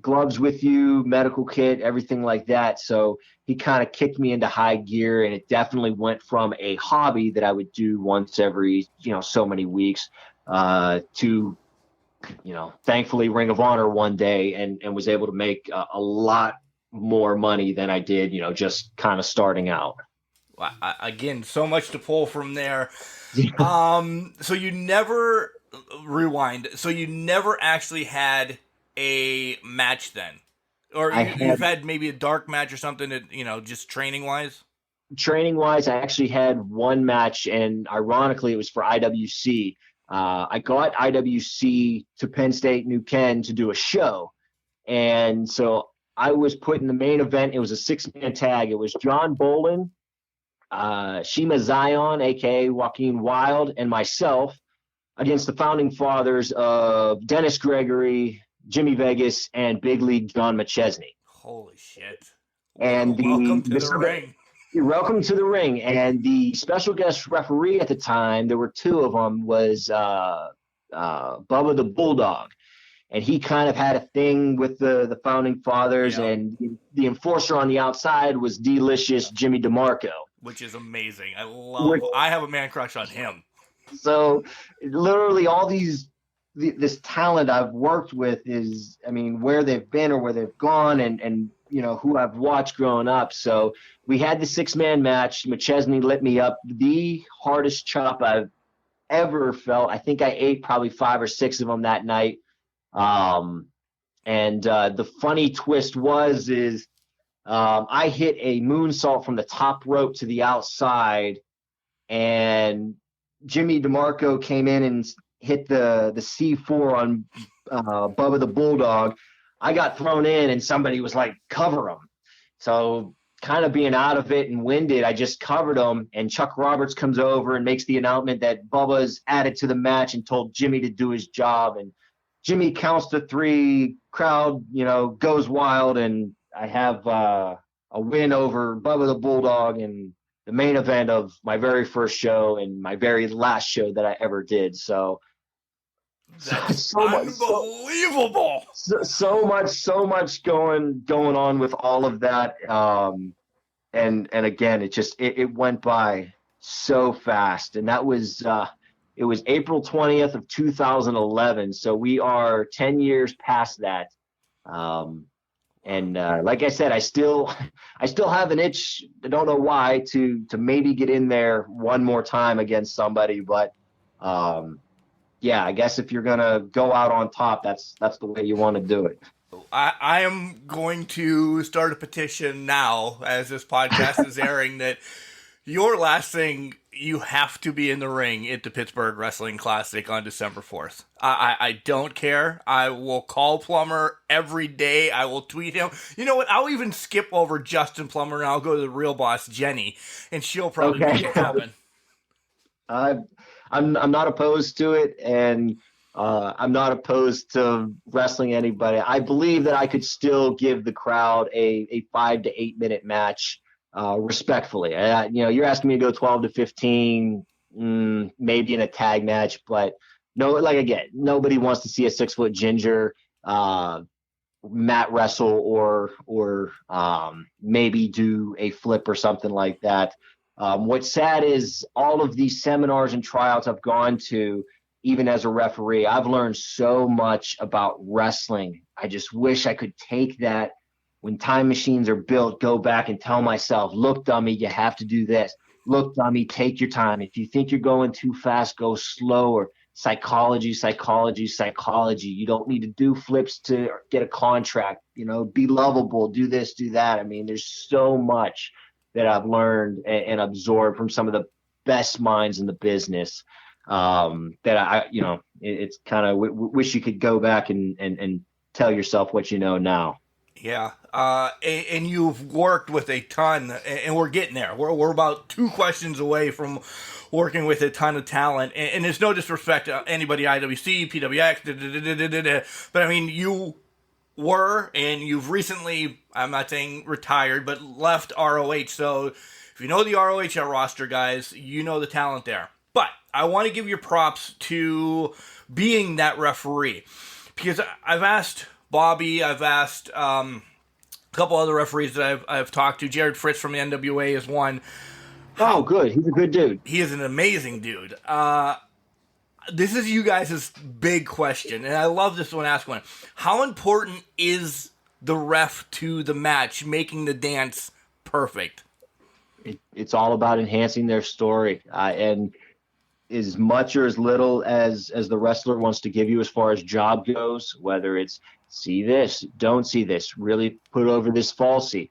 gloves with you, medical kit, everything like that." So he kind of kicked me into high gear, and it definitely went from a hobby that I would do once every, so many weeks to, thankfully Ring of Honor one day and was able to make a lot more money than I did, just kind of starting out. Well, again, so much to pull from there. So you never rewind. So you never actually had a match then, or you've had maybe a dark match or something that, just training wise? Training wise, I actually had one match, and ironically it was for IWC. I got IWC to Penn State New Ken to do a show. And so I was put in the main event. It was a 6-man tag. It was John Bolin, Shima Zion, a.k.a. Joaquin Wilde, and myself against the founding fathers of Dennis Gregory, Jimmy Vegas, and Big League John McChesney. Holy shit. And welcome to the ring. You're welcome to the ring. And the special guest referee at the time, there were two of them, was Bubba the Bulldog. And he kind of had a thing with the founding fathers. Yep. And the enforcer on the outside was Delicious Jimmy DeMarco. Which is amazing. I have a man crush on him. So literally all this talent I've worked with is, where they've been or where they've gone and who I've watched growing up. So we had the 6-man match. McChesney lit me up. The hardest chop I've ever felt. I think I ate probably 5 or 6 of them that night. The funny twist is I hit a moonsault from the top rope to the outside, and Jimmy DeMarco came in and hit the C4 on Bubba the Bulldog. I got thrown in, and somebody was like, "Cover him." So kind of being out of it and winded, I just covered him, and Chuck Roberts comes over and makes the announcement that Bubba's added to the match and told Jimmy to do his job. And Jimmy counts to 3, crowd, goes wild, and I have a win over Bubba the Bulldog in the main event of my very first show and my very last show that I ever did. So that's unbelievable. So much going on with all of that. And again, it went by so fast. And that was, it was April 20th of 2011. So we are 10 years past that. Like I said, I still have an itch. I don't know why to maybe get in there one more time against somebody, but yeah, I guess if you're gonna go out on top, that's the way you want to do it. I am going to start a petition now, as this podcast is airing, that Your last thing, you have to be in the ring at the Pittsburgh Wrestling Classic on December 4th. I don't care. I will call Plummer every day. I will tweet him. You know what? I'll even skip over Justin Plummer and I'll go to the real boss, Jenny, and she'll probably make it happen. I'm not opposed to it, and I'm not opposed to wrestling anybody. I believe that I could still give the crowd a 5 to 8 minute match respectfully. You're asking me to go 12 to 15, maybe in a tag match, but again, nobody wants to see a 6-foot ginger mat wrestle or maybe do a flip or something like that. What's sad is all of these seminars and tryouts I've gone to, even as a referee, I've learned so much about wrestling. I just wish I could take that when time machines are built, go back and tell myself, look, dummy, you have to do this. Look, dummy, take your time. If you think you're going too fast, go slower. Psychology. You don't need to do flips to get a contract. Be lovable, do this, do that. I mean, there's so much that I've learned and absorbed from some of the best minds in the business that it's kind of wish you could go back and tell yourself what you know now. Yeah, and you've worked with a ton, and we're getting there. We're about 2 questions away from working with a ton of talent, and there's no disrespect to anybody, IWC, PWX, but I mean, you were, and you've recently, I'm not saying retired, but left ROH, so if you know the ROH roster, guys, you know the talent there. But I want to give your props to being that referee, because I've asked Bobby, I've asked a couple other referees that I've talked to. Jared Fritz from the NWA is one. Oh, good. He's a good dude. He is an amazing dude. This is you guys' big question, and I love this one. Ask one. How important is the ref to the match, making the dance perfect? It's all about enhancing their story, and as much or as little as the wrestler wants to give you as far as job goes, whether it's see this, don't see this, really put over this falsie.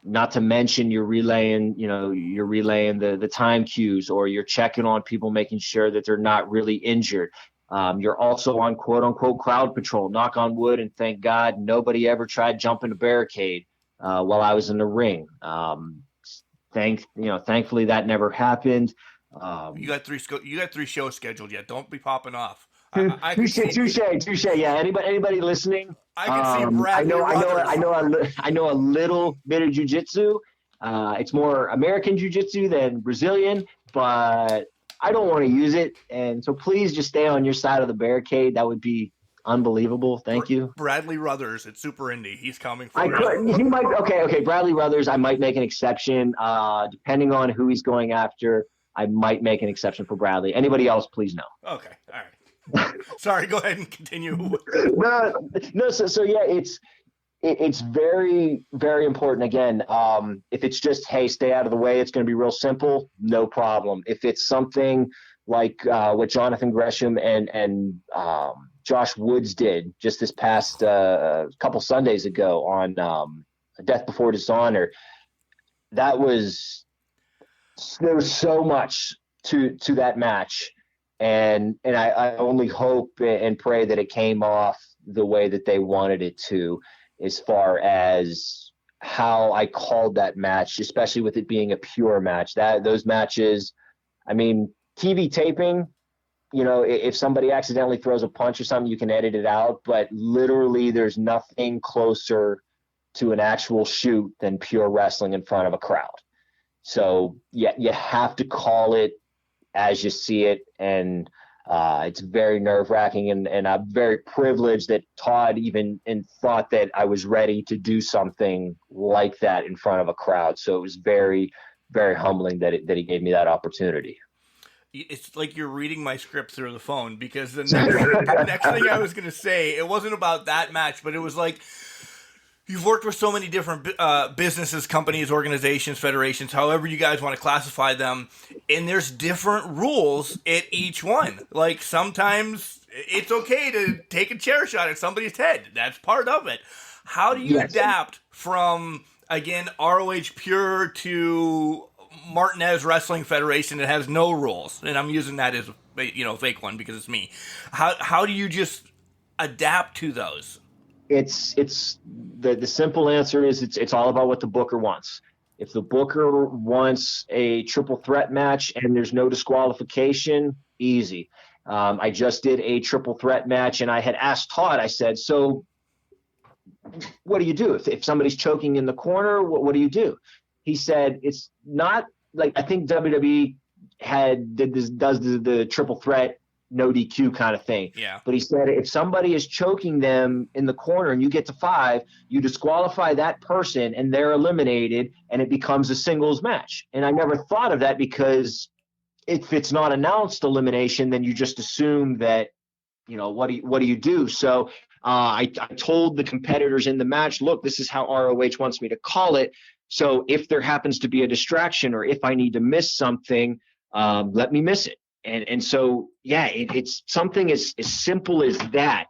Not to mention you're relaying the time cues, or you're checking on people, making sure that they're not really injured. You're also on quote unquote crowd patrol, knock on wood, and thank God nobody ever tried jumping a barricade while I was in the ring. Thankfully that never happened. You got 3 shows scheduled yet. Don't be popping off. Touche. Yeah. Anybody listening? I can see Brad. I know a little bit of jiu-jitsu. It's more American jiu-jitsu than Brazilian, but I don't want to use it. And so please just stay on your side of the barricade. That would be unbelievable. Thank you. Bradley Ruthers at Super Indy. He's coming for you. He might. Okay. Bradley Ruthers, I might make an exception. Depending on who he's going after, I might make an exception for Bradley. Anybody else, please no. Okay. All right. Sorry, go ahead and continue. No. So yeah, it's very, very important. Again, if it's just, hey, stay out of the way, it's going to be real simple. No problem. If it's something like what Jonathan Gresham and Josh Woods did just this past couple Sundays ago on Death Before Dishonor, there was so much to that match. And I only hope and pray that it came off the way that they wanted it to, as far as how I called that match, especially with it being a pure match. Those matches, I mean, TV taping, if somebody accidentally throws a punch or something, you can edit it out. But literally, there's nothing closer to an actual shoot than pure wrestling in front of a crowd. So yeah, you have to call it as you see it, and it's very nerve-wracking, and I'm very privileged that Todd even thought that I was ready to do something like that in front of a crowd. So it was very, very humbling that he gave me that opportunity. It's like you're reading my script through the phone, because the next thing I was going to say, it wasn't about that match, but it was like, you've worked with so many different businesses, companies, organizations, federations, however you guys want to classify them, and there's different rules at each one. Like, sometimes it's okay to take a chair shot at somebody's head. That's part of it. How do you adapt from, again, ROH Pure to Martinez Wrestling Federation that has no rules, and I'm using that as a fake one because it's me. How do you just adapt to those? It's the simple answer is it's all about what the booker wants. If the booker wants a triple threat match and there's no disqualification, easy. I just did a triple threat match, and I had asked Todd, I said, so what do you do? If somebody's choking in the corner, what do you do? He said, it's not like, I think WWE does the triple threat, no DQ kind of thing. Yeah. But he said, if somebody is choking them in the corner and you get to 5, you disqualify that person and they're eliminated and it becomes a singles match. And I never thought of that because if it's not announced elimination, then you just assume that, what do you do? So I told the competitors in the match, look, this is how ROH wants me to call it. So if there happens to be a distraction or if I need to miss something, let me miss it. And so, yeah, it's something as simple as that.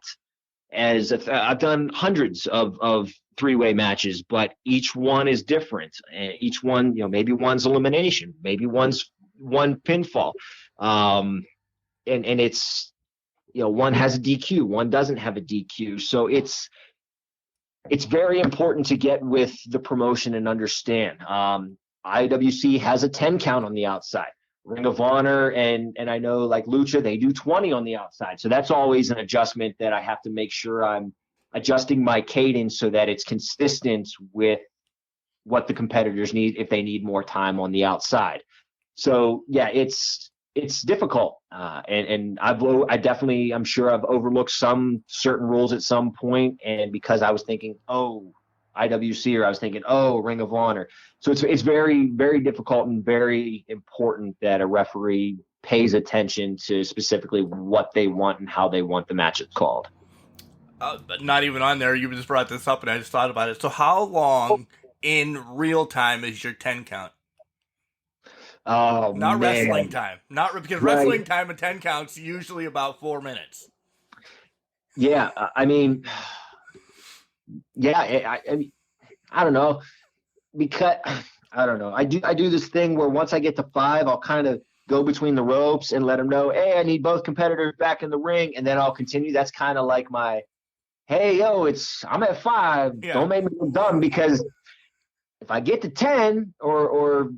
As I've done hundreds of 3-way matches, but each one is different. And each one, maybe one's elimination, maybe one's one pinfall. And it's, one has a DQ, one doesn't have a DQ. So it's very important to get with the promotion and understand. IWC has a 10 count on the outside. Ring of Honor and I know like Lucha, they do 20 on the outside. So that's always an adjustment that I have to make sure I'm adjusting my cadence so that it's consistent with what the competitors need if they need more time on the outside. So yeah, it's difficult. And I'm sure I've overlooked some certain rules at some point. And because I was thinking, IWC, or I was thinking, Ring of Honor. So it's very, very difficult and very important that a referee pays attention to specifically what they want and how they want the matches called. Not even on there. You just brought this up and I just thought about it. So how long in real time is your 10 count? Oh, not man. Wrestling time. Because right. Wrestling time at 10 counts usually about 4 minutes. Yeah, I mean, yeah, I don't know, because I don't know. I do this thing where once I get to 5, I'll kind of go between the ropes and let them know, hey, I need both competitors back in the ring, and then I'll continue. That's kind of like my, hey, I'm at 5. Yeah. Don't make me look dumb, because if I get to 10 or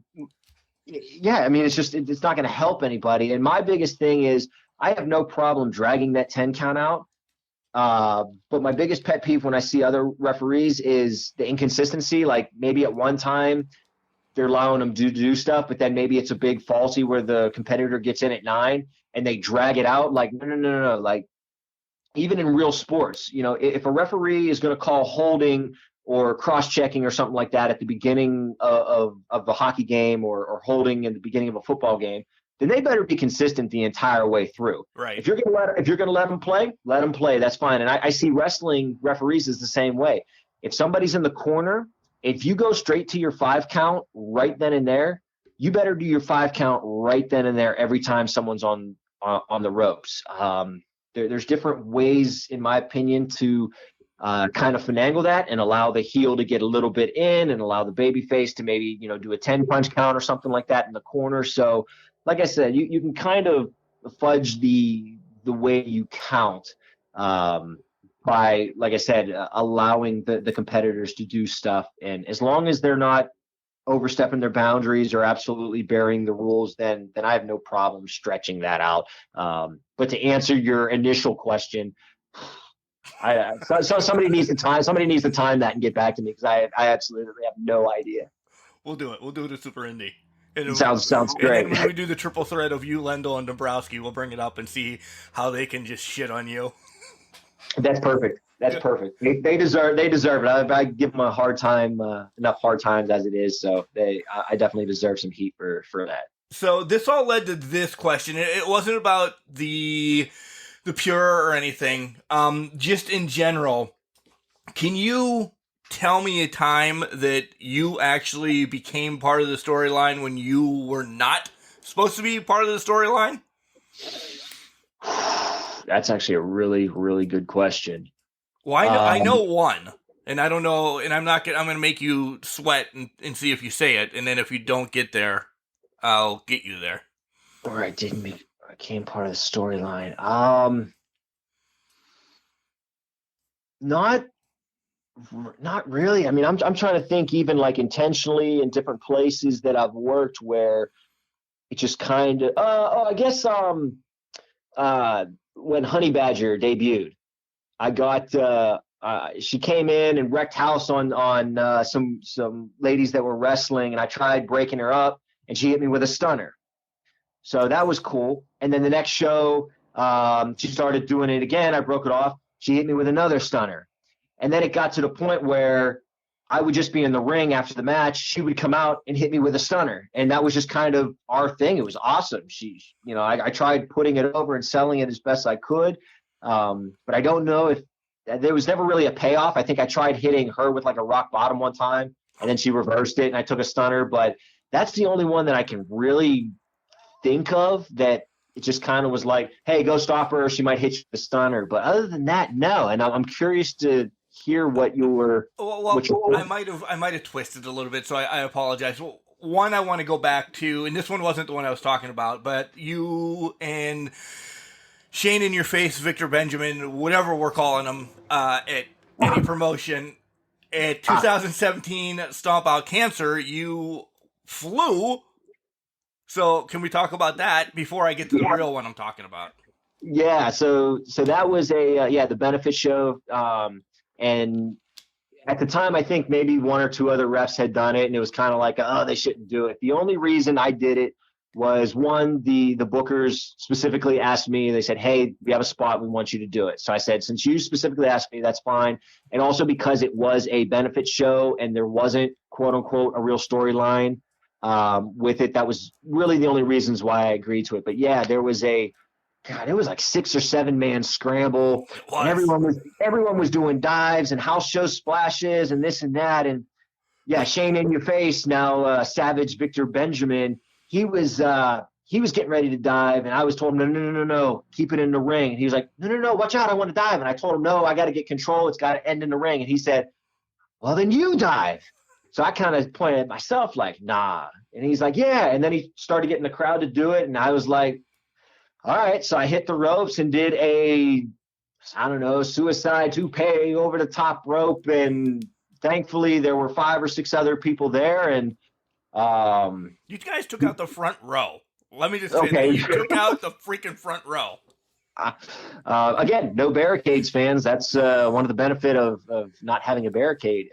yeah, I mean, it's not going to help anybody. And my biggest thing is I have no problem dragging that 10 count out. But my biggest pet peeve when I see other referees is the inconsistency. Like maybe at one time they're allowing them to do stuff, but then maybe it's a big falsy where the competitor gets in at 9 and they drag it out. Like, no. Like even in real sports, if a referee is going to call holding or cross-checking or something like that at the beginning of the hockey game or holding in the beginning of a football game, then they better be consistent the entire way through. Right. If you're gonna let them play, let them play. That's fine. And I see wrestling referees is the same way. If somebody's in the corner, if you go straight to your 5 count right then and there, you better do your 5 count right then and there every time someone's on the ropes. There's different ways, in my opinion, to kind of finagle that and allow the heel to get a little bit in and allow the baby face to maybe do a 10 punch count or something like that in the corner. So like I said, you can kind of fudge the way you count by, like I said, allowing the competitors to do stuff. And as long as they're not overstepping their boundaries or absolutely burying the rules, then I have no problem stretching that out. But to answer your initial question, so somebody needs to time that and get back to me, because I absolutely have no idea. We'll do it. We'll do it at Super Indie. Sounds great. And then when we do the triple threat of you, Lendl, and Dombrowski, we'll bring it up and see how they can just shit on you. That's perfect. Perfect. They deserve it. I give them a hard time, enough hard times as it is. So I definitely deserve some heat for that. So this all led to this question. It wasn't about the pure or anything. Just in general, can you tell me a time that you actually became part of the storyline when you were not supposed to be part of the storyline? That's actually a really, really good question. Well, I know one, and I don't know, and I'm going to make you sweat and see if you say it, and then if you don't get there, I'll get you there. Or I became part of the storyline. Not really. I mean, I'm trying to think even like intentionally in different places that I've worked where it just kind of I guess when Honey Badger debuted, I got she came in and wrecked house on some ladies that were wrestling, and I tried breaking her up, and she hit me with a stunner. So that was cool. And then the next show, she started doing it again. I broke it off. She hit me with another stunner. And then it got to the point where I would just be in the ring after the match. She would come out and hit me with a stunner. And that was just kind of our thing. It was awesome. I tried putting it over and selling it as best I could. But I don't know if there was never really a payoff. I think I tried hitting her with like a rock bottom one time, and then she reversed it and I took a stunner. But that's the only one that I can really think of that it just kind of was like, hey, go stop her. She might hit you with a stunner. But other than that, no. And I'm curious to hear what you were. I might have twisted a little bit, so I apologize. One, I want to go back to, and this one wasn't the one I was talking about, but you and Shane in your face, Victor Benjamin, whatever we're calling him, at any promotion at 2017 Stomp Out Cancer, you flew. So can we talk about that before I get to the real one I'm talking about? Yeah. So that was the benefit show. And at the time, I think maybe one or two other refs had done it, and it was kind of like, oh, they shouldn't do it. The only reason I did it was, one, the bookers specifically asked me. They said, hey, we have a spot. We want you to do it. So I said, since you specifically asked me, that's fine. And also because it was a benefit show and there wasn't, quote unquote, a real storyline with it, that was really the only reasons why I agreed to it. But yeah, there was it was like 6 or 7 man scramble. And everyone was doing dives and house show splashes and this and that. And yeah, Shane in your face now, Savage Victor Benjamin. He was getting ready to dive, and I was told him, no, keep it in the ring. And he was like, no, watch out, I want to dive. And I told him, no, I got to get control. It's got to end in the ring. And he said, well, then you dive. So I kind of pointed at myself like, nah. And he's like, yeah. And then he started getting the crowd to do it, and I was like, all right. So I hit the ropes and did suicide toupee over the top rope, and thankfully there were 5 or 6 other people there, and you guys took out the front row. Let me just say that you took out the freaking front row. Again, no barricades, fans. That's one of the benefit of not having a barricade.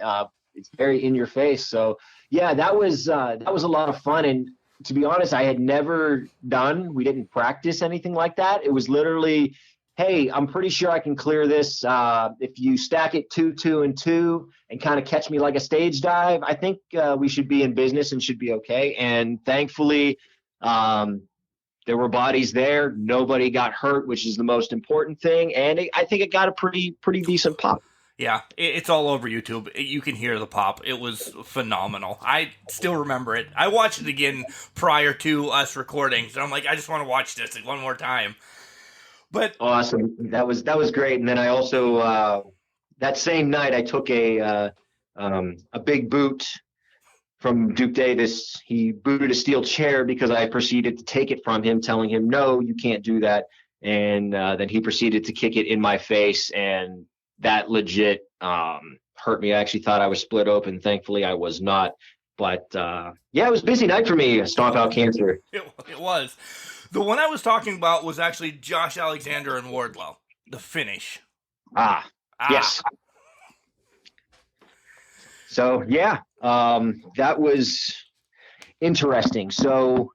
It's very in your face. So yeah, that was a lot of fun. And to be honest, I had never we didn't practice anything like that. It was literally, hey, I'm pretty sure I can clear this. If you stack it 2, 2, and 2 and kind of catch me like a stage dive, I think we should be in business and should be okay. And thankfully, there were bodies there. Nobody got hurt, which is the most important thing. And I think it got a pretty decent pop. Yeah, it's all over YouTube. You can hear the pop. It was phenomenal. I still remember it. I watched it again prior to us recording, so I'm like, I just want to watch this one more time. But awesome, that was great. And then I also that same night I took a big boot from Duke Davis. He booted a steel chair because I proceeded to take it from him, telling him, no, you can't do that. And then he proceeded to kick it in my face, and that legit hurt me. I actually thought I was split open. Thankfully, I was not. But yeah, it was a busy night for me. Stomp Out Cancer. It was. The one I was talking about was actually Josh Alexander and Wardlow. The finish. Yes. So yeah, that was interesting. So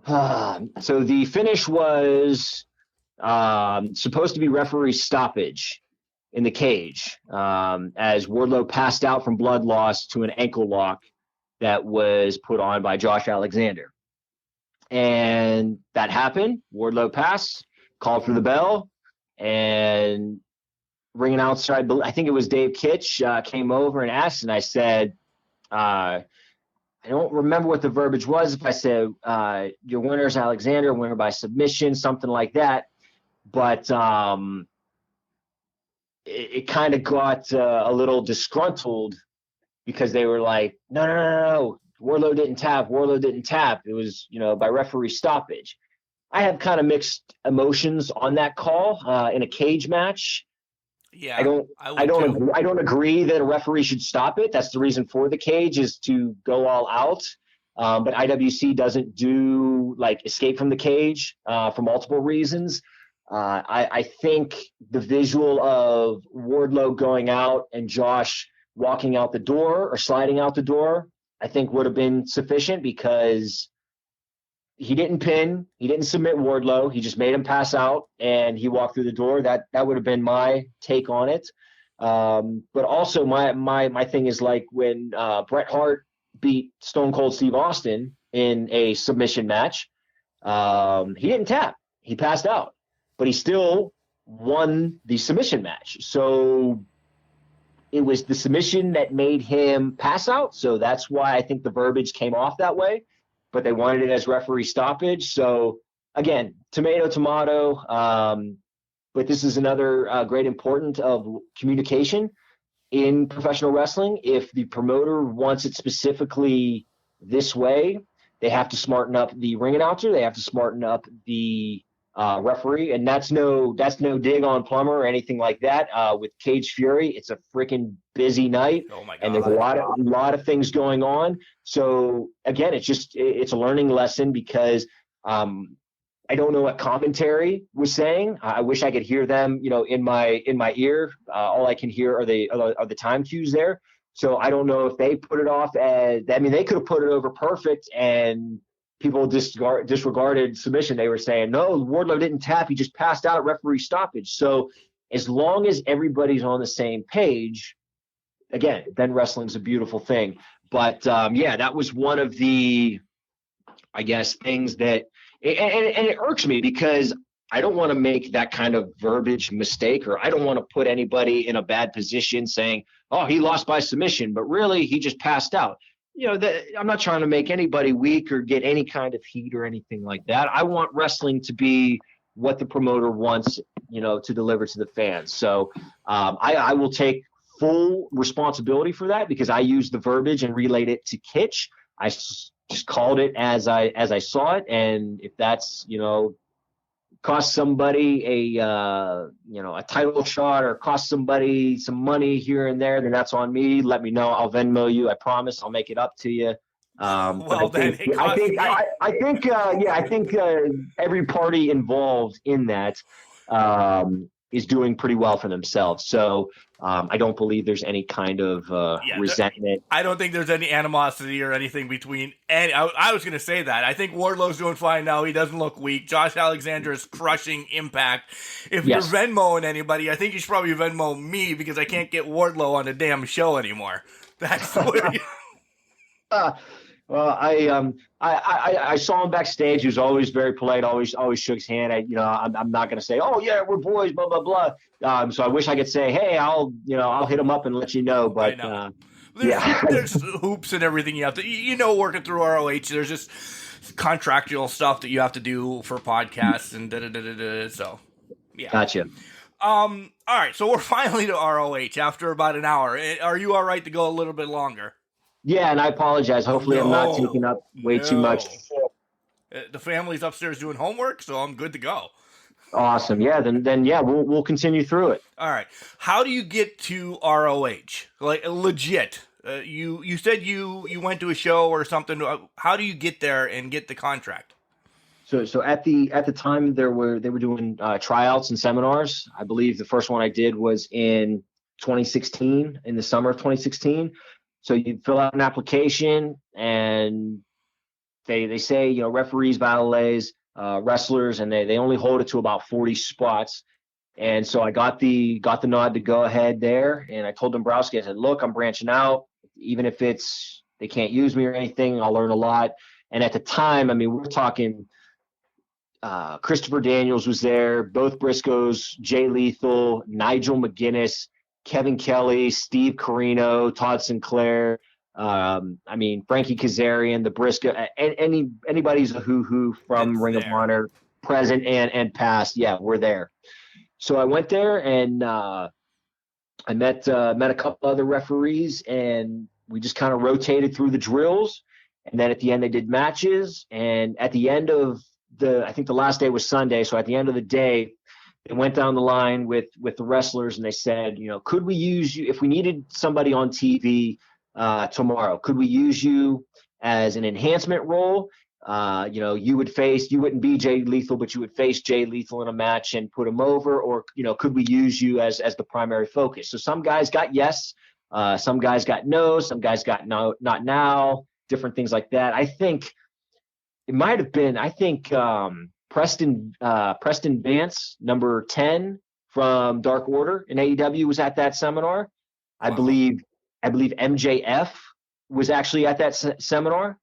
the finish was supposed to be referee stoppage in the cage, as Wardlow passed out from blood loss to an ankle lock that was put on by Josh Alexander. And that happened. Wardlow passed, called for the bell, and ring announcer, I think it was Dave Kitch, came over and asked, and I said, I don't remember what the verbiage was. If I said, your winner is Alexander, winner by submission, something like that. But it kind of got a little disgruntled because they were like, no, Wardlow didn't tap. Wardlow didn't tap. It was, by referee stoppage. I have kind of mixed emotions on that call in a cage match. Yeah, I don't agree that a referee should stop it. That's the reason for the cage, is to go all out. But IWC doesn't do like escape from the cage for multiple reasons. I think the visual of Wardlow going out and Josh walking out the door or sliding out the door, I think would have been sufficient, because he didn't pin, he didn't submit Wardlow, he just made him pass out and he walked through the door. That would have been my take on it. But also my thing is, like, when Bret Hart beat Stone Cold Steve Austin in a submission match, he didn't tap, he passed out, but he still won the submission match. So it was the submission that made him pass out. So that's why I think the verbiage came off that way, but they wanted it as referee stoppage. So again, tomato. But this is another great important of communication in professional wrestling. If the promoter wants it specifically this way, they have to smarten up the ring announcer. They have to smarten up the referee, and that's no dig on Plummer or anything like that. With Cage Fury, it's a freaking busy night, oh my God, and there's a lot of things going on. So again, it's a learning lesson, because I don't know what commentary was saying. I wish I could hear them, in my ear. All I can hear are the time cues there. So I don't know if they put it off as, they could have put it over perfect and people disregarded submission. They were saying, no, Wardlow didn't tap, he just passed out at referee stoppage. So as long as everybody's on the same page, again, then wrestling's a beautiful thing. But that was one of the, I guess, things that, and it irks me, because I don't want to make that kind of verbiage mistake, or I don't want to put anybody in a bad position saying, oh, he lost by submission, but really he just passed out. I'm not trying to make anybody weak or get any kind of heat or anything like that. I want wrestling to be what the promoter wants, to deliver to the fans. So I will take full responsibility for that, because I used the verbiage and relayed it to Kitch. I just called it as I saw it, and if that's cost somebody a title shot or cost somebody some money here and there, then that's on me. Let me know. I'll Venmo you. I promise. I'll make it up to you. I think every party involved in that is doing pretty well for themselves. So I don't believe there's any kind of resentment. I don't think there's any animosity or anything between any. I was going to say that. I think Wardlow's doing fine now. He doesn't look weak. Josh Alexander is crushing Impact. If you're Venmoing anybody, I think you should probably Venmo me, because I can't get Wardlow on the damn show anymore. That's the way. Well, I saw him backstage. He was always very polite. Always shook his hand. I'm not going to say, oh yeah, we're boys, blah blah blah. So I wish I could say, hey, I'll hit him up and let you know. But there's hoops and everything you have to, working through ROH. There's just contractual stuff that you have to do for podcasts and da. So yeah, gotcha. All right, so we're finally to ROH after about an hour. Are you all right to go a little bit longer? Yeah, and I apologize. Hopefully I'm not taking up way too much. The family's upstairs doing homework, so I'm good to go. Awesome. Yeah, then we'll continue through it. All right. How do you get to ROH? Like, legit. You said you went to a show or something. How do you get there and get the contract? So at the time they were doing tryouts and seminars. I believe the first one I did was in 2016, in the summer of 2016. So you fill out an application, and they say, referees, valets, wrestlers, and they only hold it to about 40 spots. And so I got the nod to go ahead there, and I told Dombrowski, I said, look, I'm branching out. Even if they can't use me or anything, I'll learn a lot. And at the time, we're talking Christopher Daniels was there, both Briscoes, Jay Lethal, Nigel McGuinness, Kevin Kelly, Steve Carino, Todd Sinclair, Frankie Kazarian, the Briscoe, anybody's a who from Ring of Honor, present and past. Yeah, we're there. So I went there, and I met a couple other referees, and we just kind of rotated through the drills. And then at the end, they did matches. And at the end of I think the last day was Sunday. So at the end of the day, they went down the line with the wrestlers and they said, could we use you if we needed somebody on TV tomorrow? Could we use you as an enhancement role? You wouldn't be Jay Lethal, but you would face Jay Lethal in a match and put him over, or, could we use you as the primary focus? So some guys got yes, some guys got no, some guys got no, not now, different things like that. I think it might have been, Preston Vance, number 10 from Dark Order in AEW, was at that seminar. I believe MJF was actually at that seminar.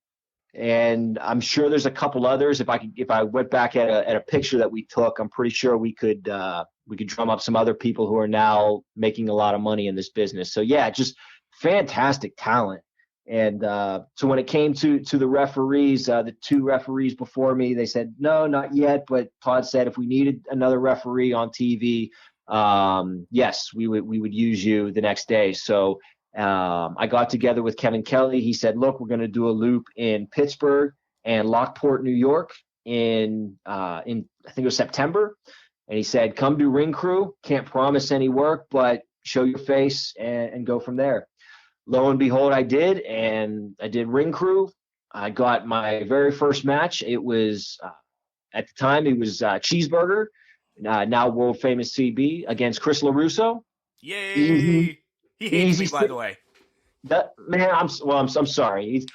And I'm sure there's a couple others. If I went back at a picture that we took, I'm pretty sure we could drum up some other people who are now making a lot of money in this business. So yeah, just fantastic talent. And so when it came to the referees, the two referees before me, they said no, not yet. But Todd said if we needed another referee on TV, yes, we would use you the next day. So I got together with Kevin Kelly. He said, look, we're going to do a loop in Pittsburgh and Lockport, New York in I think it was September. And he said, come do ring crew. Can't promise any work, but show your face and go from there. Lo and behold, I did. And I did ring crew. I got my very first match. It was at the time, it was Cheeseburger, now world famous CB, against Chris LaRusso. Yay! Easy. He hates me, by the way. I'm sorry. He's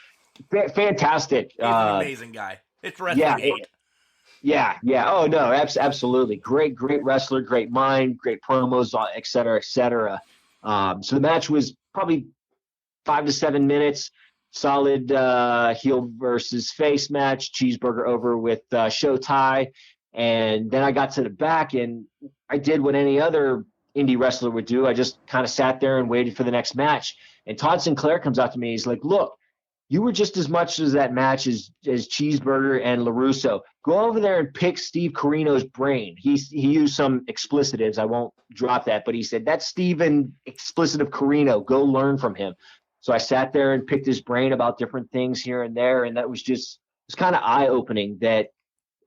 fantastic. He's an amazing guy. It's wrestling. Yeah. Oh no, absolutely. Great wrestler, great mind, great promos, et cetera, et cetera. So the match was probably 5 to 7 minutes. Solid heel versus face match. Cheeseburger over with Showtie. And then I got to the back and I did what any other indie wrestler would do. I just kind of sat there and waited for the next match. And Todd Sinclair comes out to me. He's like, look, you were just as much as that match as Cheeseburger and LaRusso. Go over there and pick Steve Corino's brain. He used some explicitives. I won't drop that, but he said, that's Steven explicit of Corino. Go learn from him. So I sat there and picked his brain about different things here and there. And that was just, it's kind of eye-opening that,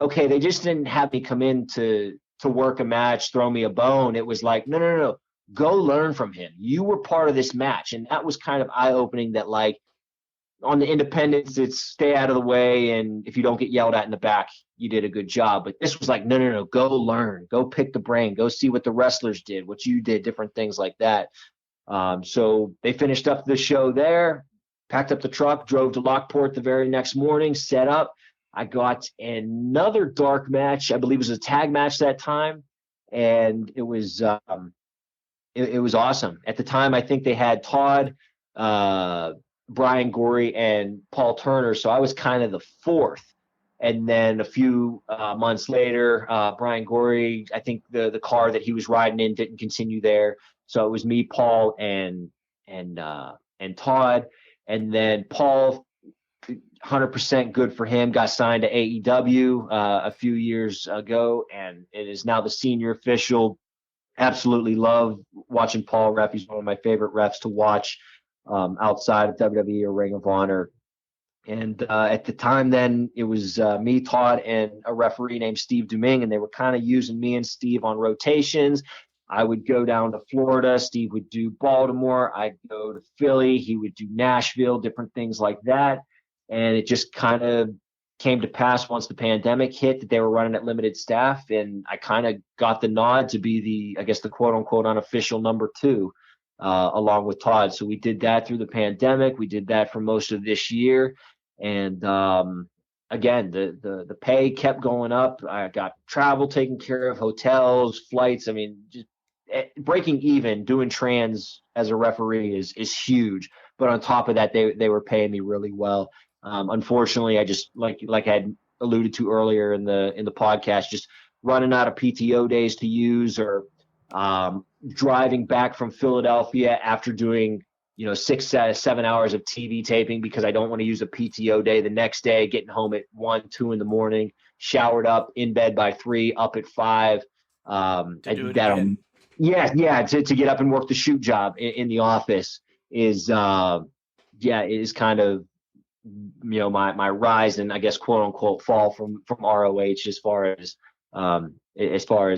okay, they just didn't have me come in to work a match, throw me a bone. It was like, no. Go learn from him. You were part of this match. And that was kind of eye-opening that, like, on the independents, it's stay out of the way. And if you don't get yelled at in the back, you did a good job. But this was like, no. Go learn. Go pick the brain. Go see what the wrestlers did, what you did, different things like that. So they finished up the show there, packed up the truck, drove to Lockport the very next morning, set up. I got another dark match. I believe it was a tag match that time. And it was it was awesome. At the time, I think they had Todd, Brian Gorey, and Paul Turner. So I was kind of the fourth. And then a few months later, Brian Gorey, I think the car that he was riding in didn't continue there. So it was me, Paul, and Todd. And then Paul, 100% good for him, got signed to AEW a few years ago, and it is now the senior official. Absolutely love watching Paul ref. He's one of my favorite refs to watch outside of WWE or Ring of Honor. And at the time then, it was me, Todd, and a referee named Steve Duming, and they were kind of using me and Steve on rotations. I would go down to Florida. Steve would do Baltimore. I'd go to Philly. He would do Nashville, different things like that. And it just kind of came to pass once the pandemic hit that they were running at limited staff. And I kind of got the nod to be the quote unquote unofficial number 2 along with Todd. So we did that through the pandemic. We did that for most of this year. And again, the pay kept going up. I got travel taken care of, hotels, flights. I mean, just breaking even doing trans as a referee is huge. But on top of that, they were paying me really well. Unfortunately, I just like I had alluded to earlier in the podcast, just running out of PTO days to use, or driving back from Philadelphia after doing 6 7 hours of TV taping because I don't want to use a PTO day the next day, getting home at 1, 2 in the morning, showered up, in bed by 3, up at 5. To get up and work the shoot job in the office is kind of my rise and I guess quote unquote fall from ROH as far as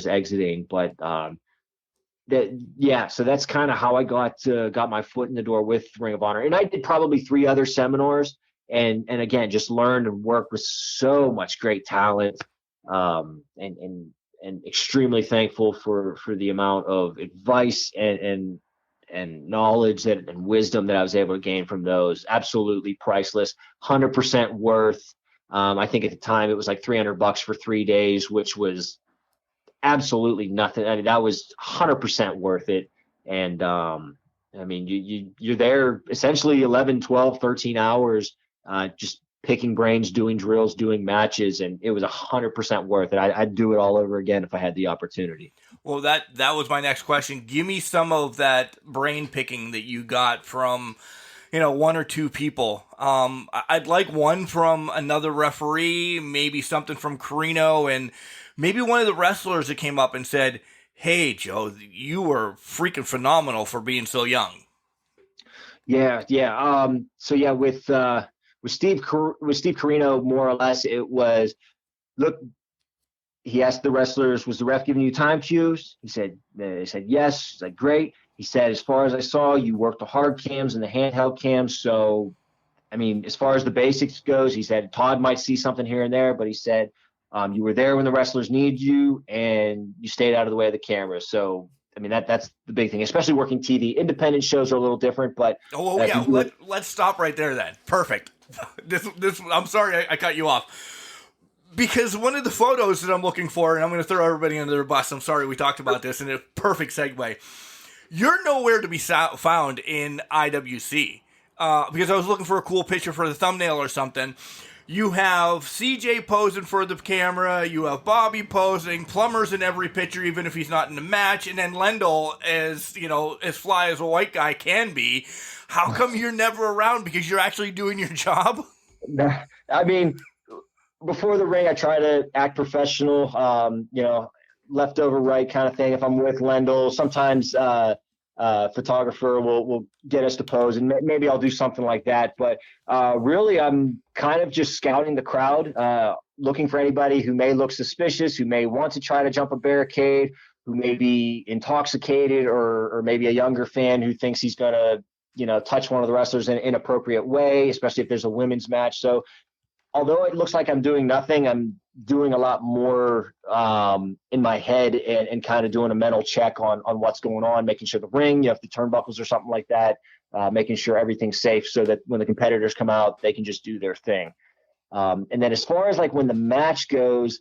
exiting. But so that's kind of how I got my foot in the door with Ring of Honor. And I did probably 3 other seminars, and again just learned and worked with so much great talent, and extremely thankful for the amount of advice and knowledge and wisdom that I was able to gain from those. Absolutely priceless, 100% worth. I think at the time it was like $300 for 3 days, which was absolutely nothing. I mean, that was 100% worth it. And I mean, you're there essentially 11, 12, 13 hours, just picking brains, doing drills, doing matches, and it was 100% worth it. I'd do it all over again if I had the opportunity. Well, that was my next question. Give me some of that brain picking that you got from, 1 or 2 people. I'd like one from another referee, maybe something from Carino, and maybe one of the wrestlers that came up and said, "Hey, Joe, you were freaking phenomenal for being so young." Yeah. With Steve Carino, more or less, it was, look, he asked the wrestlers, was the ref giving you time cues? They said yes. He's like, great. He said, as far as I saw, you worked the hard cams and the handheld cams. So, I mean, as far as the basics goes, he said, Todd might see something here and there, but he said, you were there when the wrestlers need you and you stayed out of the way of the camera. So, I mean, that's the big thing, especially working TV. Independent shows are a little different, but let's stop right there then. Perfect. This I'm sorry I cut you off, because one of the photos that I'm looking for, and I'm going to throw everybody under their bus. I'm sorry we talked about this, and a perfect segue. You're nowhere to be found in IWC, because I was looking for a cool picture for the thumbnail or something. You have CJ posing for the camera. You have Bobby posing. Plummer's in every picture, even if he's not in the match. And then Lendl, as fly as a white guy can be. How come you're never around? Because you're actually doing your job? I mean, before the ring, I try to act professional, left over right kind of thing. If I'm with Lendl, sometimes photographer will get us to pose, and maybe I'll do something like that. But really, I'm kind of just scouting the crowd, looking for anybody who may look suspicious, who may want to try to jump a barricade, who may be intoxicated, or maybe a younger fan who thinks he's going to, touch one of the wrestlers in an inappropriate way, especially if there's a women's match. So although it looks like I'm doing nothing, I'm doing a lot more in my head and kind of doing a mental check on what's going on, making sure the ring, the turnbuckles or something like that, making sure everything's safe so that when the competitors come out, they can just do their thing. And then as far as like when the match goes,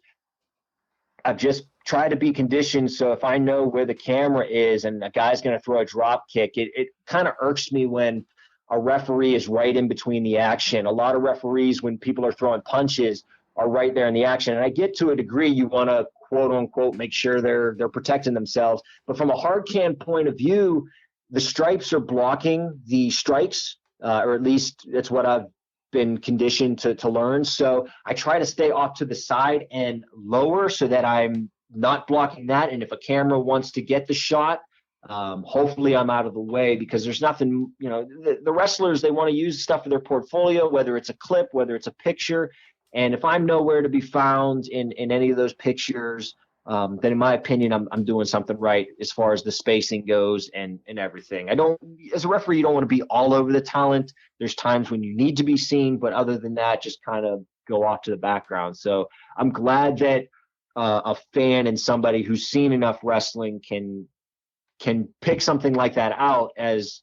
I've just tried to be conditioned. So if I know where the camera is and a guy's going to throw a drop kick, it kind of irks me when a referee is right in between the action. A lot of referees, when people are throwing punches, are right there in the action. And I get to a degree, you want to quote unquote make sure they're protecting themselves. But from a hard cam point of view, the stripes are blocking the strikes, or at least that's what I've been conditioned to learn. So I try to stay off to the side and lower so that I'm not blocking that. And if a camera wants to get the shot, hopefully I'm out of the way, because there's nothing, the wrestlers, they want to use stuff for their portfolio, whether it's a clip, whether it's a picture. And if I'm nowhere to be found in any of those pictures, then in my opinion, I'm doing something right as far as the spacing goes and everything. As a referee, you don't want to be all over the talent. There's times when you need to be seen, but other than that, just kind of go off to the background. So I'm glad that a fan and somebody who's seen enough wrestling can pick something like that out as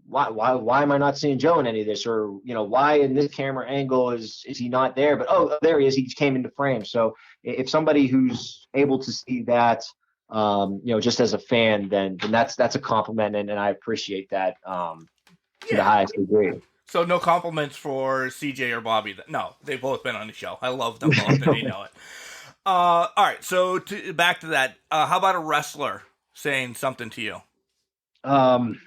why am I not seeing Joe in any of this? Or, why in this camera angle is he not there? But, oh, there he is. He came into frame. So if somebody who's able to see that, just as a fan, then that's a compliment. And I appreciate that to the highest degree. So no compliments for CJ or Bobby. No, they've both been on the show. I love them both, and they know it. All right. So back to that. How about a wrestler saying something to you? I'm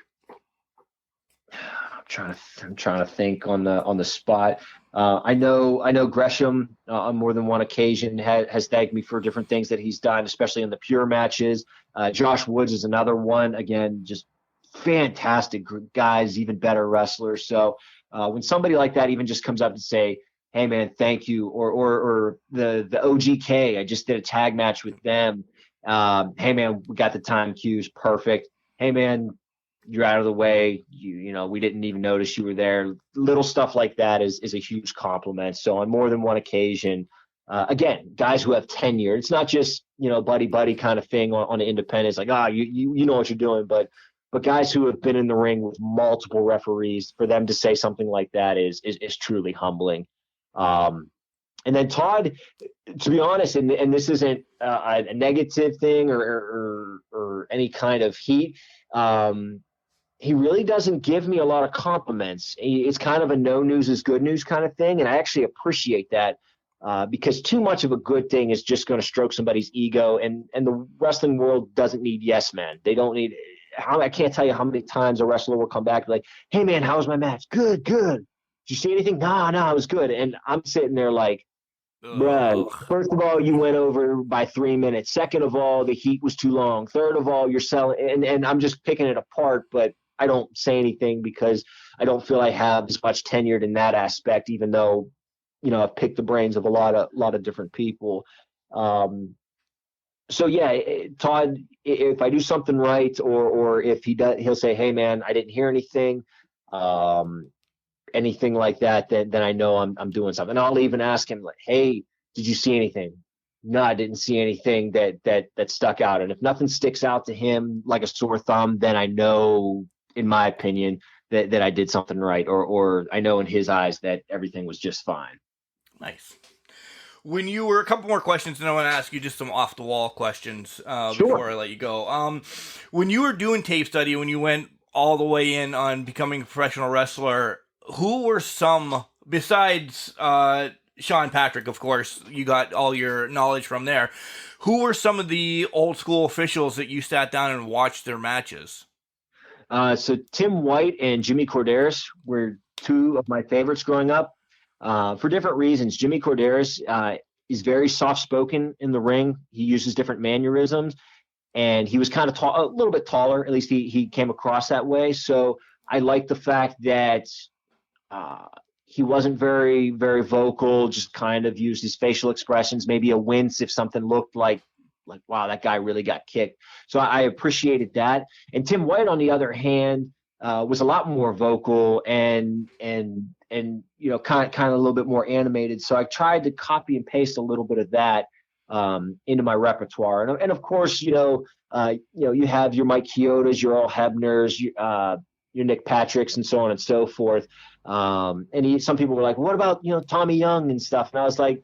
trying to think on the spot. I know Gresham on more than one occasion has thanked me for different things that he's done, especially in the pure matches. Josh Woods is another one. Again, just fantastic guys, even better wrestlers. So when somebody like that even just comes up and say, hey man, thank you, or the OGK, I just did a tag match with them. Hey man, we got the time cues perfect. Hey man, you're out of the way. You know, we didn't even notice you were there. Little stuff like that is a huge compliment. So on more than one occasion, again, guys who have tenure, it's not just, you know, buddy kind of thing on the independents, like, you know what you're doing, but guys who have been in the ring with multiple referees, for them to say something like that is truly humbling. And then Todd, to be honest, and this isn't a negative thing or any kind of heat, he really doesn't give me a lot of compliments. It's kind of a no news is good news kind of thing, and I actually appreciate that, because too much of a good thing is just going to stroke somebody's ego, and the wrestling world doesn't need yes men. They don't need – I can't tell you how many times a wrestler will come back like, hey, man, how was my match? Good. Did you see anything? No, it was good. And I'm sitting there like, bruh, first of all, you went over by 3 minutes. Second of all, the heat was too long. Third of all, you're selling – and I'm just picking it apart, but I don't say anything because I don't feel I have as much tenured in that aspect, even though, you know, I've picked the brains of a lot of different people. So yeah, Todd, if I do something right, or if he does, he'll say, hey man, I didn't hear anything, anything like that, then I know I'm doing something. And I'll even ask him like, hey, did you see anything? No, I didn't see anything that stuck out. And if nothing sticks out to him like a sore thumb, then I know, in my opinion, that I did something right, or I know in his eyes that everything was just fine. Nice. When you were, a couple more questions, and I want to ask you just some off the wall questions Sure. Before I let you go. When you were doing tape study, when you went all the way in on becoming a professional wrestler, who were some, besides Sean Patrick, of course, you got all your knowledge from there, who were some of the old school officials that you sat down and watched their matches? So Tim White and Jimmy Corderas were two of my favorites growing up, for different reasons. Jimmy Corderas is very soft-spoken in the ring. He uses different mannerisms, and he was kind of tall, a little bit taller. At least he came across that way. So I like the fact that he wasn't very, very vocal, just kind of used his facial expressions, maybe a wince if something looked like, wow, that guy really got kicked. So I appreciated that. And Tim White, on the other hand, was a lot more vocal and you know, kind of a little bit more animated. So I tried to copy and paste a little bit of that into my repertoire. And of course, you know, you have your Mike Chiodas, your Earl Hebners, your Nick Patricks, and so on and so forth. And some people were like, what about, you know, Tommy Young and stuff? And I was like,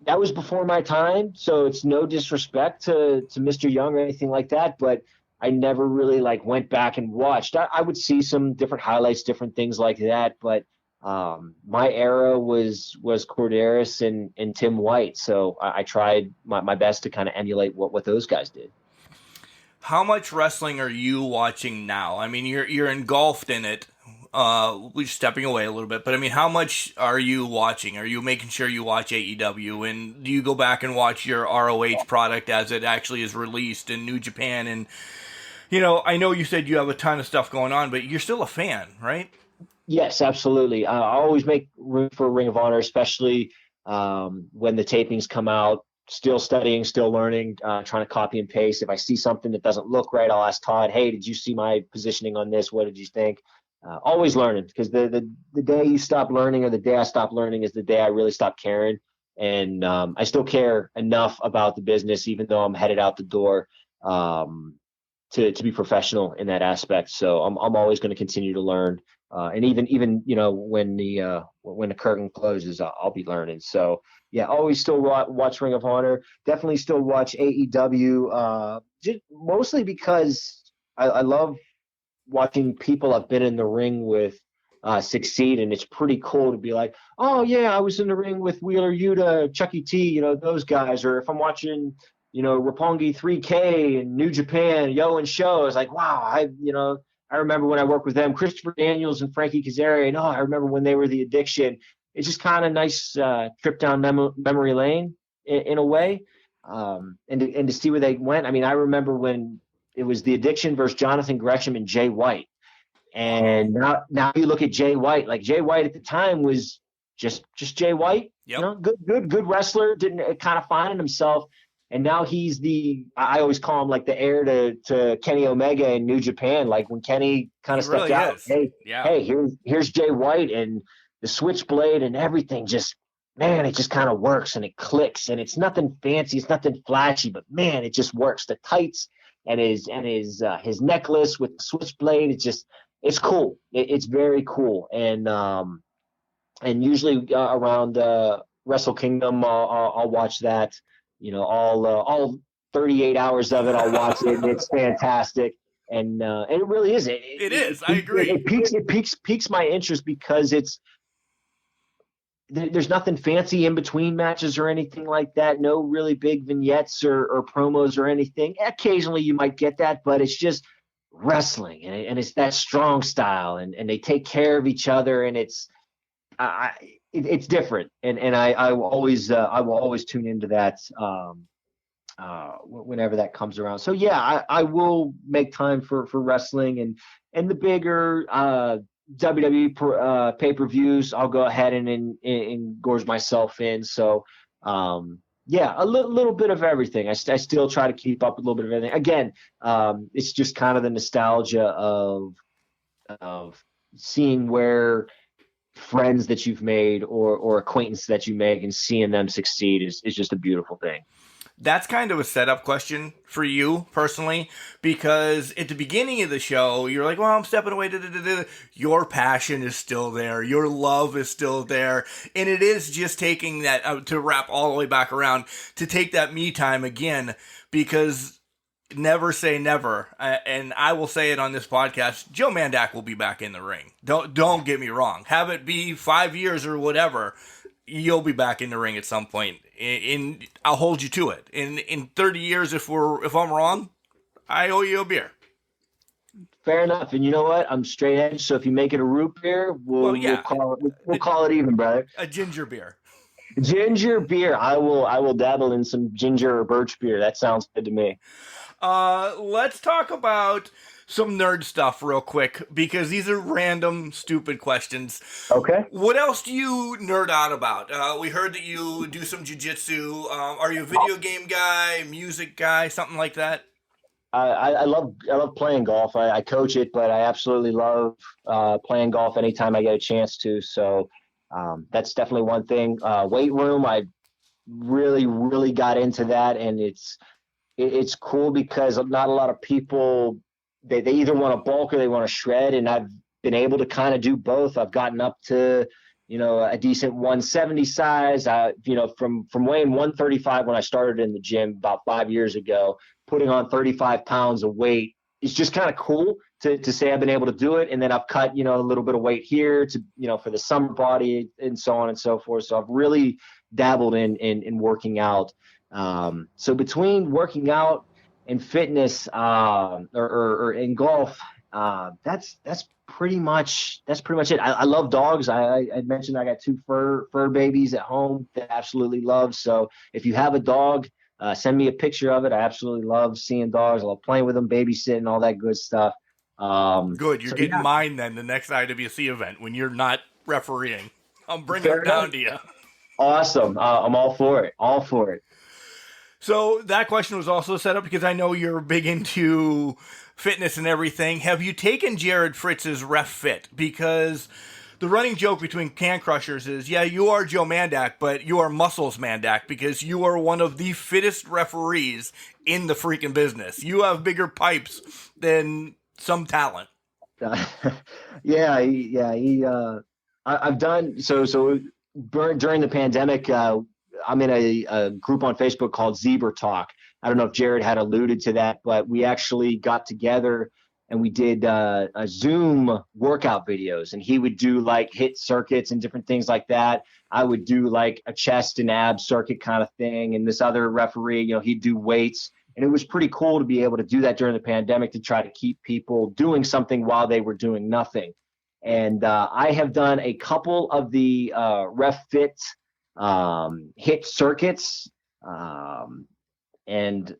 that was before my time, so it's no disrespect to Mr. Young or anything like that, but I never really went back and watched. I would see some different highlights, different things like that, but my era was Corderas and Tim White, so I tried my best to kind of emulate what those guys did. How much wrestling are you watching now? I mean, you're engulfed in it. We're stepping away a little bit, but I mean, how much are you watching? Are you making sure you watch AEW, and do you go back and watch your ROH product as it actually is released in New Japan? And, you know, I know you said you have a ton of stuff going on, but you're still a fan, right? Yes, absolutely. I always make room for Ring of Honor, especially when the tapings come out. Still studying, still learning, trying to copy and paste. If I see something that doesn't look right, I'll ask Todd, hey, did you see my positioning on this? What did you think? Always learning, because the day you stop learning, or the day I stop learning, is the day I really stop caring. And I still care enough about the business, even though I'm headed out the door, to be professional in that aspect. So I'm always going to continue to learn. And even you know, when the curtain closes, I'll be learning. So yeah, always still watch Ring of Honor. Definitely still watch AEW. Just mostly because I love watching people I've been in the ring with succeed, and it's pretty cool to be like, oh yeah, I was in the ring with Wheeler Yuta, Chucky T, you know, those guys. Or if I'm watching, you know, Roppongi 3K and New Japan, Yo and Show, it's like, wow, I remember when I worked with them, Christopher Daniels and Frankie Kazarian. I remember when they were the Addiction. It's just kind of nice trip down memory lane in a way, and to see where they went. I mean, I remember when it was the Addiction versus Jonathan Gresham and Jay White. And now you look at Jay White. Like Jay White at the time was just Jay White. Yep. Good wrestler. Didn't kind of finding himself. And now he's I always call him like the heir to Kenny Omega in New Japan. Like when Kenny kind of stepped really out, is. hey, here's Jay White, and the Switchblade and everything just, man, it just kind of works and it clicks, and it's nothing fancy, it's nothing flashy, but man, it just works. The tights and his necklace with the Switchblade, it's cool. It's very cool. And usually around Wrestle Kingdom, I'll watch that. All 38 hours of it, I'll watch it. And it's fantastic, and it really is. It is. I agree. It piques my interest because there's nothing fancy in between matches or anything like that. No really big vignettes or promos or anything. Occasionally you might get that, but it's just wrestling, and it's that strong style, and they take care of each other, and it's different, and I will always tune into that whenever that comes around. So yeah, I will make time for wrestling, and the bigger WWE pay-per-views, I'll go ahead and gorge myself in. So yeah, a little bit of everything. I still try to keep up a little bit of everything. Again, it's just kind of the nostalgia of seeing where friends that you've made or acquaintances that you make and seeing them succeed is just a beautiful thing. That's kind of a setup question for you personally, because at the beginning of the show, you're like, well, I'm stepping away. Your passion is still there. Your love is still there. And it is just taking that, to wrap all the way back around, to take that me time again, because never say never. And I will say it on this podcast, Joe Mandak will be back in the ring. Don't get me wrong. Have it be 5 years or whatever, you'll be back in the ring at some point. I'll hold you to it. In 30 years, if I'm wrong, I owe you a beer. Fair enough. And you know what? I'm straight edge. So if you make it a root beer, we'll call it even, brother. A ginger beer. Ginger beer. I will dabble in some ginger or birch beer. That sounds good to me. Let's talk about some nerd stuff real quick, because these are random, stupid questions. Okay. What else do you nerd out about? We heard that you do some jiu-jitsu. Are you a video game guy, music guy, something like that? I love playing golf. I coach it, but I absolutely love playing golf anytime I get a chance to. So that's definitely one thing. Weight room, I really, really got into that, and it's cool because not a lot of people, they either want to bulk or they want to shred, and I've been able to kind of do both. I've gotten up to, a decent 170 size. From weighing 135 when I started in the gym about 5 years ago, putting on 35 pounds of weight is just kind of cool to say I've been able to do it. And then I've cut, a little bit of weight here to, for the summer body and so on and so forth. So I've really dabbled in working out. So between working out and fitness, or in golf, that's pretty much it. I love dogs. I mentioned I got 2 fur babies at home that I absolutely love. So if you have a dog, send me a picture of it. I absolutely love seeing dogs. I love playing with them, babysitting, all that good stuff. Good. You're getting mine then the next IWC event when you're not refereeing. I'm bringing it down to you. Awesome. I'm all for it. All for it. So that question was also set up because I know you're big into fitness and everything. Have you taken Jared Fritz's Ref Fit? Because the running joke between Can Crushers is, yeah, you are Joe Mandak, but you are Muscles Mandak because you are one of the fittest referees in the freaking business. You have bigger pipes than some talent. I've done so during the pandemic. I'm in a group on Facebook called Zebra Talk. I don't know if Jared had alluded to that, but we actually got together and we did a Zoom workout videos, and he would do like hit circuits and different things like that. I would do like a chest and abs circuit kind of thing. And this other referee, he'd do weights, and it was pretty cool to be able to do that during the pandemic to try to keep people doing something while they were doing nothing. And I have done a couple of the Ref Fit hit circuits, and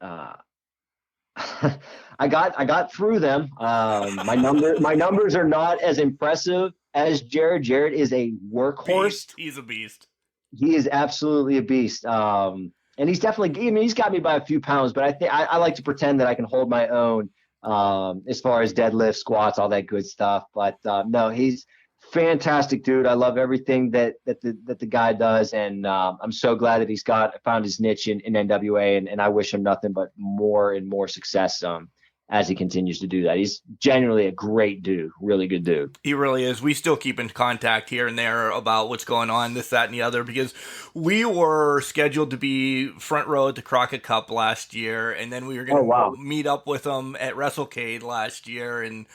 I got through them. My numbers are not as impressive as Jared. Jared is a workhorse. Beast. He's a beast. He is absolutely a beast. And he's definitely, I mean, he's got me by a few pounds, but I think I like to pretend that I can hold my own as far as deadlift, squats, all that good stuff. But no, he's fantastic, dude. I love everything that the guy does, and I'm so glad that he's found his niche in NWA, and I wish him nothing but more and more success as he continues to do that. He's genuinely a great dude, really good dude. He really is. We still keep in contact here and there about what's going on, this, that, and the other, because we were scheduled to be front row at the Crockett Cup last year, and then we were going to meet up with him at WrestleCade last year, and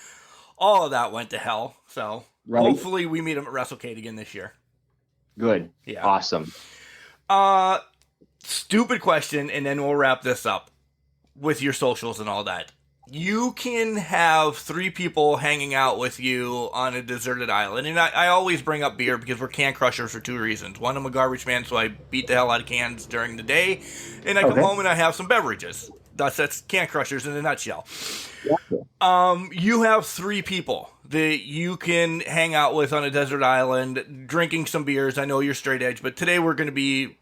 all of that went to hell. So hopefully we meet him at WrestleCade again this year. Good. Yeah. Awesome. Stupid question, and then we'll wrap this up with your socials and all that. You can have 3 people hanging out with you on a deserted island. And I always bring up beer because we're can crushers for 2 reasons. One, I'm a garbage man, so I beat the hell out of cans during the day. And I come home and I have some beverages. That's can crushers in a nutshell. Yeah. You have 3 people that you can hang out with on a desert island, drinking some beers. I know you're straight edge, but today we're going to be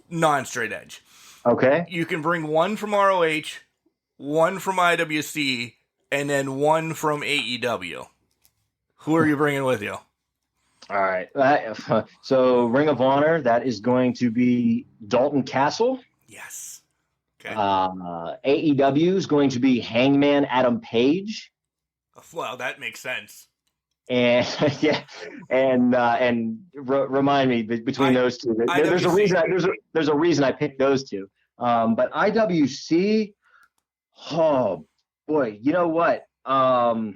non-straight edge. Okay. You can bring 1 from ROH, 1 from IWC, and then 1 from AEW. Who are you bringing with you? All right. So Ring of Honor, that is going to be Dalton Castle. Yes. Okay. AEW is going to be Hangman Adam Page. Well, that makes sense. And yeah, and remind me between those two. There's a reason I picked those two. But IWC. Oh boy, you know what? Wow.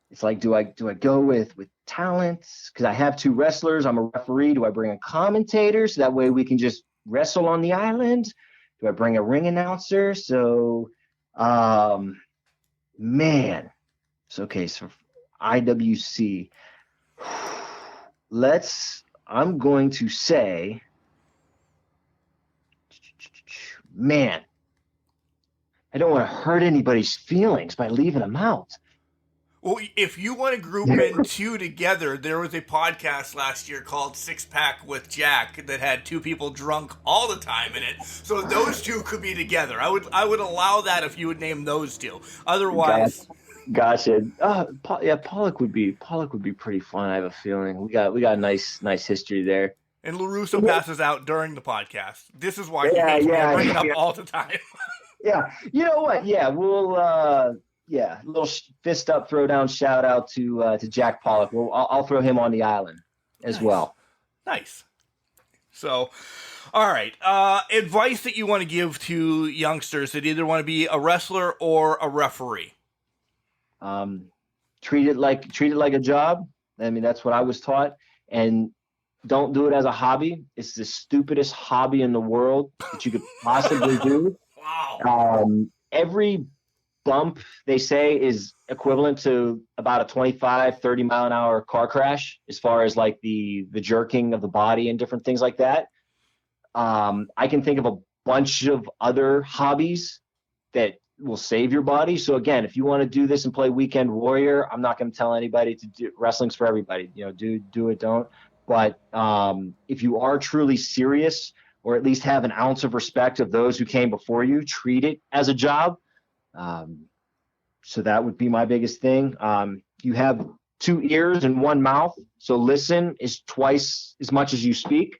It's like, do I go with talents? Because I have 2 wrestlers. I'm a referee. Do I bring a commentator so that way we can just wrestle on the island? Do I bring a ring announcer? So, man. So okay, so IWC. I'm going to say. Man, I don't want to hurt anybody's feelings by leaving them out. Well, if you want to group in 2 together, there was a podcast last year called Six Pack with Jack that had 2 people drunk all the time in it. So those 2 could be together. I would allow that if you would name those 2. Otherwise, gotcha. Pollock would be pretty fun. I have a feeling we got a nice history there. And LaRusso passes out during the podcast. This is why he hates me. I bring it up all the time. Yeah. You know what? Yeah, we'll little fist up, throw down, shout out to Jack Pollock. I'll throw him on the island as well. Nice. So, all right. Advice that you want to give to youngsters that either want to be a wrestler or a referee. Treat it like a job. I mean, that's what I was taught. And don't do it as a hobby. It's the stupidest hobby in the world that you could possibly do. Wow. Every bump, they say, is equivalent to about a 25, 30 mile an hour car crash as far as like the jerking of the body and different things like that. I can think of a bunch of other hobbies that will save your body. So again, if you want to do this and play Weekend Warrior, I'm not going to tell anybody to do wrestling's for everybody. You know, do it, don't. But if you are truly serious, or at least have an ounce of respect of those who came before you, treat it as a job. So that would be my biggest thing. You have 2 ears and 1 mouth, so listen is twice as much as you speak.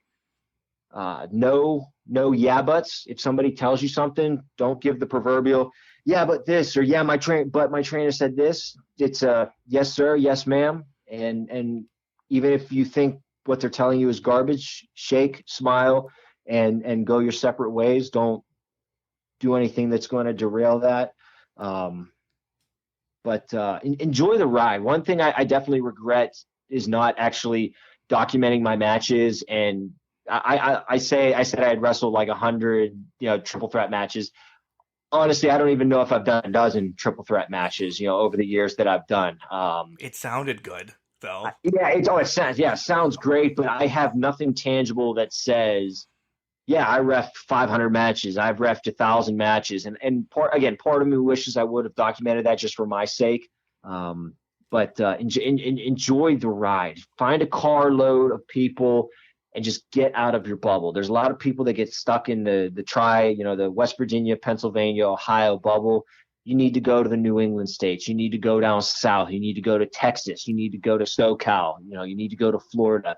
No yeah buts. If somebody tells you something, don't give the proverbial yeah but this, or yeah my trainer said this. It's a yes sir, yes ma'am, and even if you think what they're telling you is garbage, shake, smile, and go your separate ways. Don't do anything that's going to derail that. But enjoy the ride. One thing I definitely regret is not actually documenting my matches. And I said I had wrestled like 100, triple threat matches. Honestly, I don't even know if I've done a dozen triple threat matches, over the years that I've done. It sounded good, though. Yeah, it sounds great, but I have nothing tangible that says Yeah, I ref 500 matches. I've refed 1,000 matches, and part of me wishes I would have documented that just for my sake. But enjoy the ride. Find a carload of people and just get out of your bubble. There's a lot of people that get stuck in the the West Virginia, Pennsylvania, Ohio bubble. You need to go to the New England states. You need to go down south. You need to go to Texas. You need to go to SoCal. You need to go to Florida.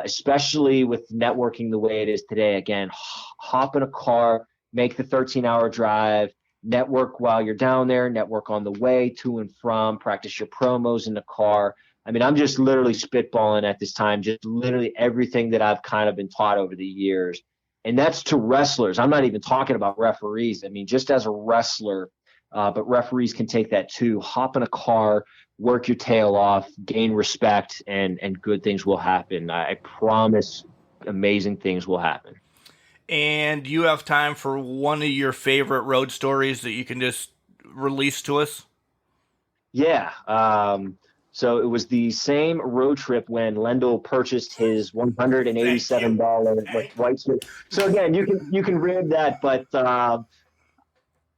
Especially with networking the way it is today. Again, hop in a car, make the 13-hour drive, network while you're down there, network on the way to and from, practice your promos in the car. I mean, I'm just literally spitballing at this time, just literally everything that I've kind of been taught over the years. And that's to wrestlers. I'm not even talking about referees. I mean, just as a wrestler, but referees can take that too. Hop in a car, work your tail off, gain respect, and good things will happen. I promise amazing things will happen. And you have time for one of your favorite road stories that you can just release to us? Yeah. So it was the same road trip when Lendl purchased his $187 white suit. So again, you can read that, but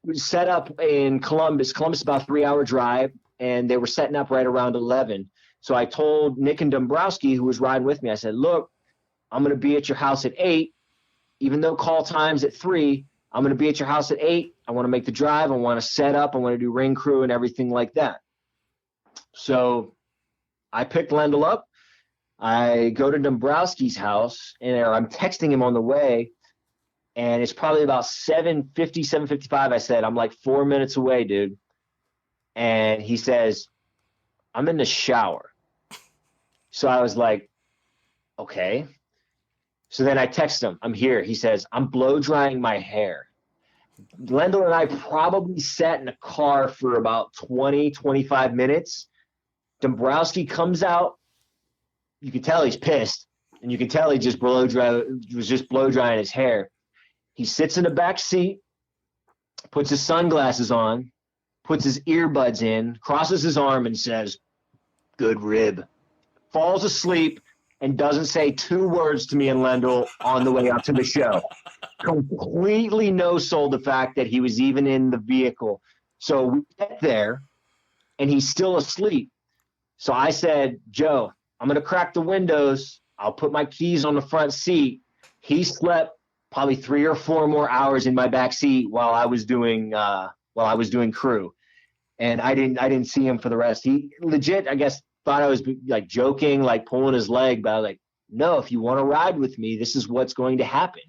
we set up in Columbus. Columbus is about a 3-hour drive, and they were setting up right around 11. So I told Nick and Dombrowski, who was riding with me, I said, look, I'm going to be at your house at 8. Even though call time's at 3, I'm going to be at your house at 8. I want to make the drive. I want to set up. I want to do ring crew and everything like that. So I picked Lendl up. I go to Dombrowski's house, and I'm texting him on the way, and it's probably about 7:50, 7:55. I said, I'm like 4 minutes away, dude. And he says, I'm in the shower. So I was like, okay. So then I text him, I'm here. He says, I'm blow drying my hair. Lendl and I probably sat in a car for about 20, 25 minutes. Dombrowski comes out. You can tell he's pissed. And you can tell he was just blow drying his hair. He sits in the back seat, puts his sunglasses on, puts his earbuds in, crosses his arm and says, good rib. Falls asleep and doesn't say 2 words to me and Lendl on the way out to the show. Completely no-sold the fact that he was even in the vehicle. So we get there, and he's still asleep. So I said, Joe, I'm going to crack the windows. I'll put my keys on the front seat. He slept probably 3 or 4 more hours in my back seat while I was doing crew. And I didn't see him for the rest. He legit, I guess, thought I was like joking, like pulling his leg, but I was like, no, if you want to ride with me, this is what's going to happen.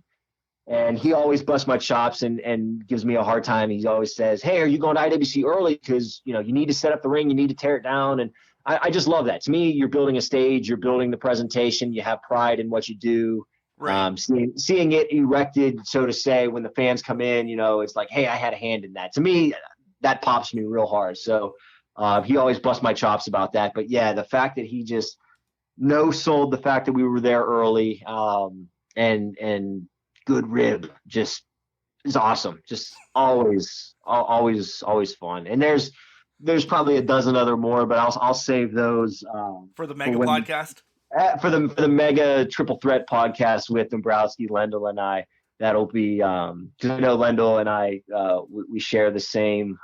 And he always busts my chops and gives me a hard time. He always says, hey, are you going to IWC early? Because, you need to set up the ring, you need to tear it down. And I just love that. To me, you're building a stage, you're building the presentation, you have pride in what you do. Right. Seeing it erected, so to say, when the fans come in, it's like, hey, I had a hand in that. To me, that pops me real hard. So he always busts my chops about that. But yeah, the fact that he just no-sold the fact that we were there early, and good rib just is awesome. Just always fun. And there's probably a dozen other more, but I'll save those for the mega podcast. For the mega triple threat podcast with Dombrowski, Lendl, and I. That'll be because I know Lendl and I we share the same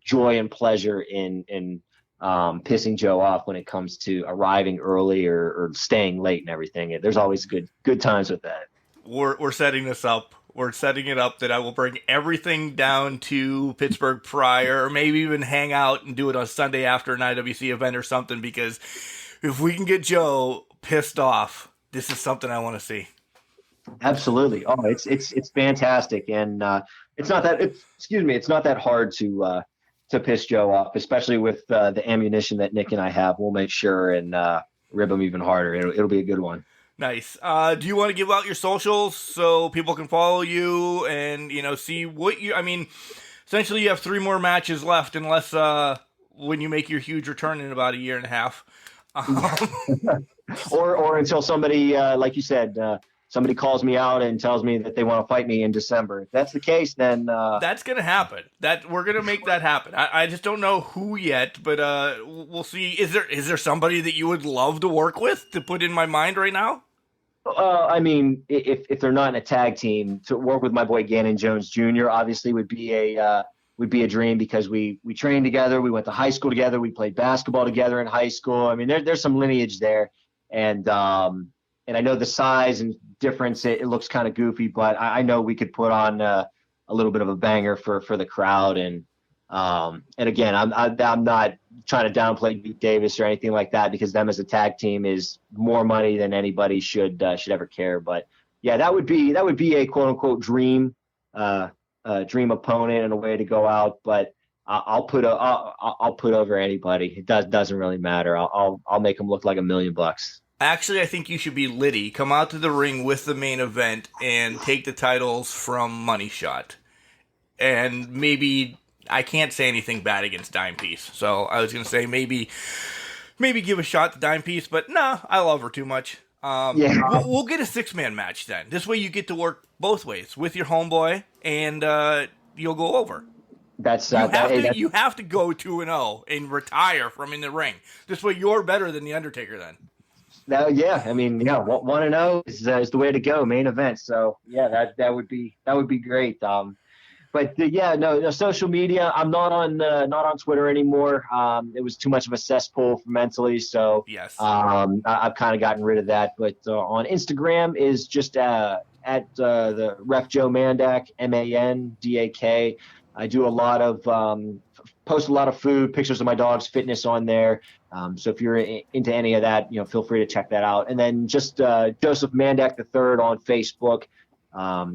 joy and pleasure in pissing Joe off when it comes to arriving early or staying late and everything. There's always good times with that. We're setting this up. We're setting it up that I will bring everything down to Pittsburgh prior, or maybe even hang out and do it on Sunday after an IWC event or something, because if we can get Joe pissed off, this is something I want to see. Absolutely. Oh, it's fantastic. And it's not that hard to piss Joe off, especially with the ammunition that Nick and I have. We'll make sure and rib him even harder. It'll be a good one. Nice. Do you want to give out your socials so people can follow you and, see what essentially you have 3 more matches left unless when you make your huge return in about a year and a half. Or until somebody, like you said, somebody calls me out and tells me that they want to fight me in December. If that's the case, then that's going to happen. That we're going to make that happen. I just don't know who yet, but we'll see. Is there somebody that you would love to work with to put in my mind right now? I mean, if they're not in a tag team, to work with my boy Gannon Jones Jr. obviously would be a dream, because we trained together, we went to high school together, we played basketball together in high school. I mean, there's some lineage there, and I know the size and difference. It looks kind of goofy, but I know we could put on a little bit of a banger for the crowd. And again, I'm not trying to downplay Duke Davis or anything like that, because them as a tag team is more money than anybody should ever care. But yeah, that would be a quote unquote dream opponent and a way to go out. But I'll put over anybody. It doesn't really matter. I'll make them look like $1 million. Actually, I think you should be Liddy. Come out to the ring with the main event and take the titles from Money Shot. And maybe, I can't say anything bad against Dime Piece. So I was going to say maybe give a shot to Dime Piece, but nah, I love her too much. We'll get a 6-man match then. This way you get to work both ways with your homeboy, and you'll go over. You have to go 2-0 and retire from in the ring. This way you're better than the Undertaker then. I mean, 1-0 is the way to go, main event. So yeah, that would be great. But no, social media. I'm not on Twitter anymore. It was too much of a cesspool mentally. So yes, I've kind of gotten rid of that. But on Instagram is just at the Ref Joe Mandak, Mandak. I do a lot of post a lot of food, pictures of my dog's fitness on there. So if you're into any of that, feel free to check that out. And then just Joseph Mandak III on Facebook.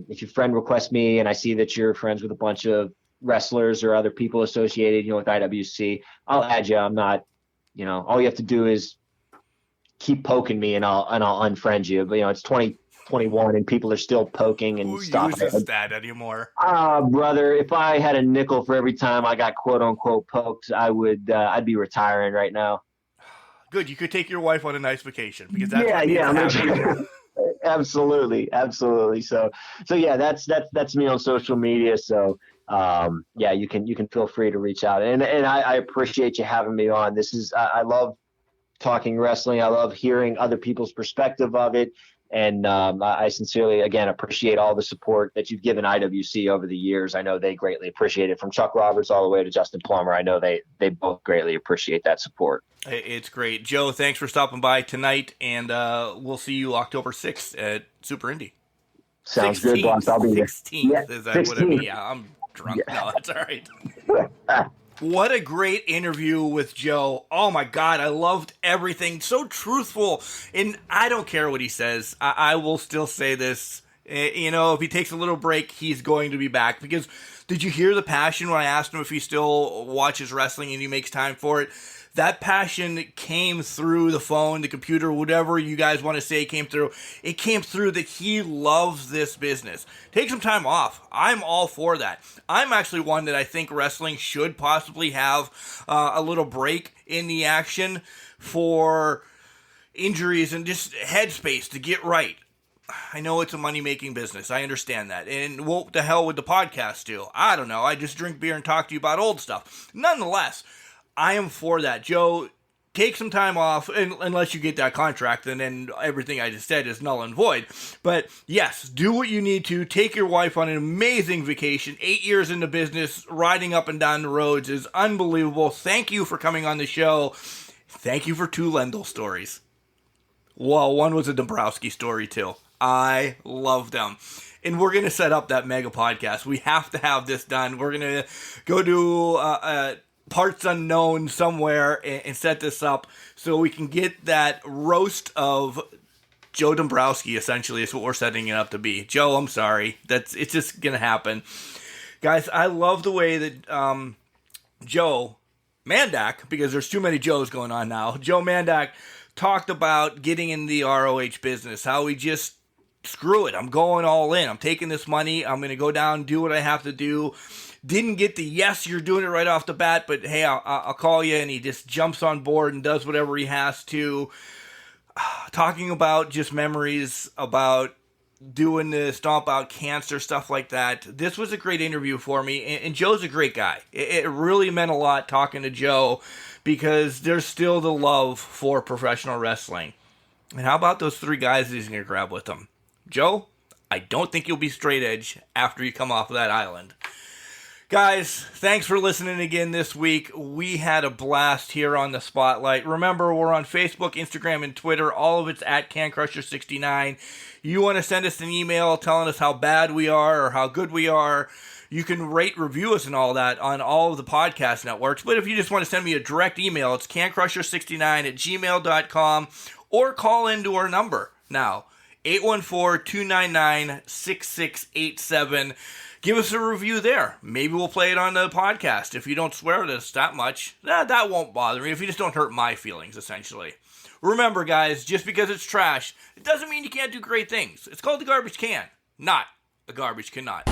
If your friend requests me and I see that you're friends with a bunch of wrestlers or other people associated, with IWC, I'll add you. I'm not, all you have to do is keep poking me and I'll unfriend you. But it's 2021 and people are still poking and stuff. Who uses that anymore? Brother, if I had a nickel for every time I got quote unquote poked, I'd be retiring right now. Good. You could take your wife on a nice vacation, because that's what needs to happen. Absolutely. So yeah, that's me on social media. So you can feel free to reach out, and I appreciate you having me on. I love talking wrestling. I love hearing other people's perspective of it. And I sincerely, again, appreciate all the support that you've given IWC over the years. I know they greatly appreciate it, from Chuck Roberts all the way to Justin Plummer. I know they both greatly appreciate that support. It's great. Joe, thanks for stopping by tonight, and we'll see you October 6th at Super Indy. Sounds good, boss. I'll be there. 16th, is that 16th. What it is? Yeah, I'm drunk. Yeah. No, that's all right. What a great interview with Joe. Oh, my God. I loved everything. So truthful. And I don't care what he says. I will still say this. If he takes a little break, he's going to be back. Because did you hear the passion when I asked him if he still watches wrestling and he makes time for it? That passion came through the phone, the computer, whatever you guys want to say came through. It came through that he loves this business. Take some time off. I'm all for that. I'm actually one that I think wrestling should possibly have a little break in the action for injuries and just headspace to get right. I know it's a money-making business. I understand that. And what the hell would the podcast do? I don't know. I just drink beer and talk to you about old stuff. Nonetheless, I am for that. Joe, take some time off, unless you get that contract, and then everything I just said is null and void. But yes, do what you need to. Take your wife on an amazing vacation. 8 years in the business, riding up and down the roads is unbelievable. Thank you for coming on the show. Thank you for 2 Lendl stories. Well, one was a Dombrowski story, too. I love them. And we're going to set up that mega podcast. We have to have this done. We're going to go to Parts Unknown somewhere and set this up so we can get that roast of Joe Dombrowski, essentially, is what we're setting it up to be. Joe, I'm sorry. It's just going to happen. Guys, I love the way that Joe Mandak, because there's too many Joes going on now, Joe Mandak talked about getting in the ROH business, how he just, screw it, I'm going all in. I'm taking this money. I'm going to go down, do what I have to do. Didn't get the yes, you're doing it right off the bat, but hey, I'll call you, and he just jumps on board and does whatever he has to. Talking about just memories about doing the stomp out cancer, stuff like that. This was a great interview for me, and Joe's a great guy. It really meant a lot talking to Joe, because there's still the love for professional wrestling. And how about those 3 guys that he's going to grab with him? Joe, I don't think you'll be straight edge after you come off of that island. Guys, thanks for listening again this week. We had a blast here on the Spotlight. Remember, we're on Facebook, Instagram, and Twitter. All of it's at CanCrusher69. You want to send us an email telling us how bad we are or how good we are, you can rate, review us, and all that on all of the podcast networks. But if you just want to send me a direct email, it's cancrusher69@gmail.com, or call into our number now, 814-299-6687. Give us a review there. Maybe we'll play it on the podcast. If you don't swear at us that much, that won't bother me. If you just don't hurt my feelings, essentially. Remember, guys, just because it's trash, it doesn't mean you can't do great things. It's called the garbage can, not a garbage cannot.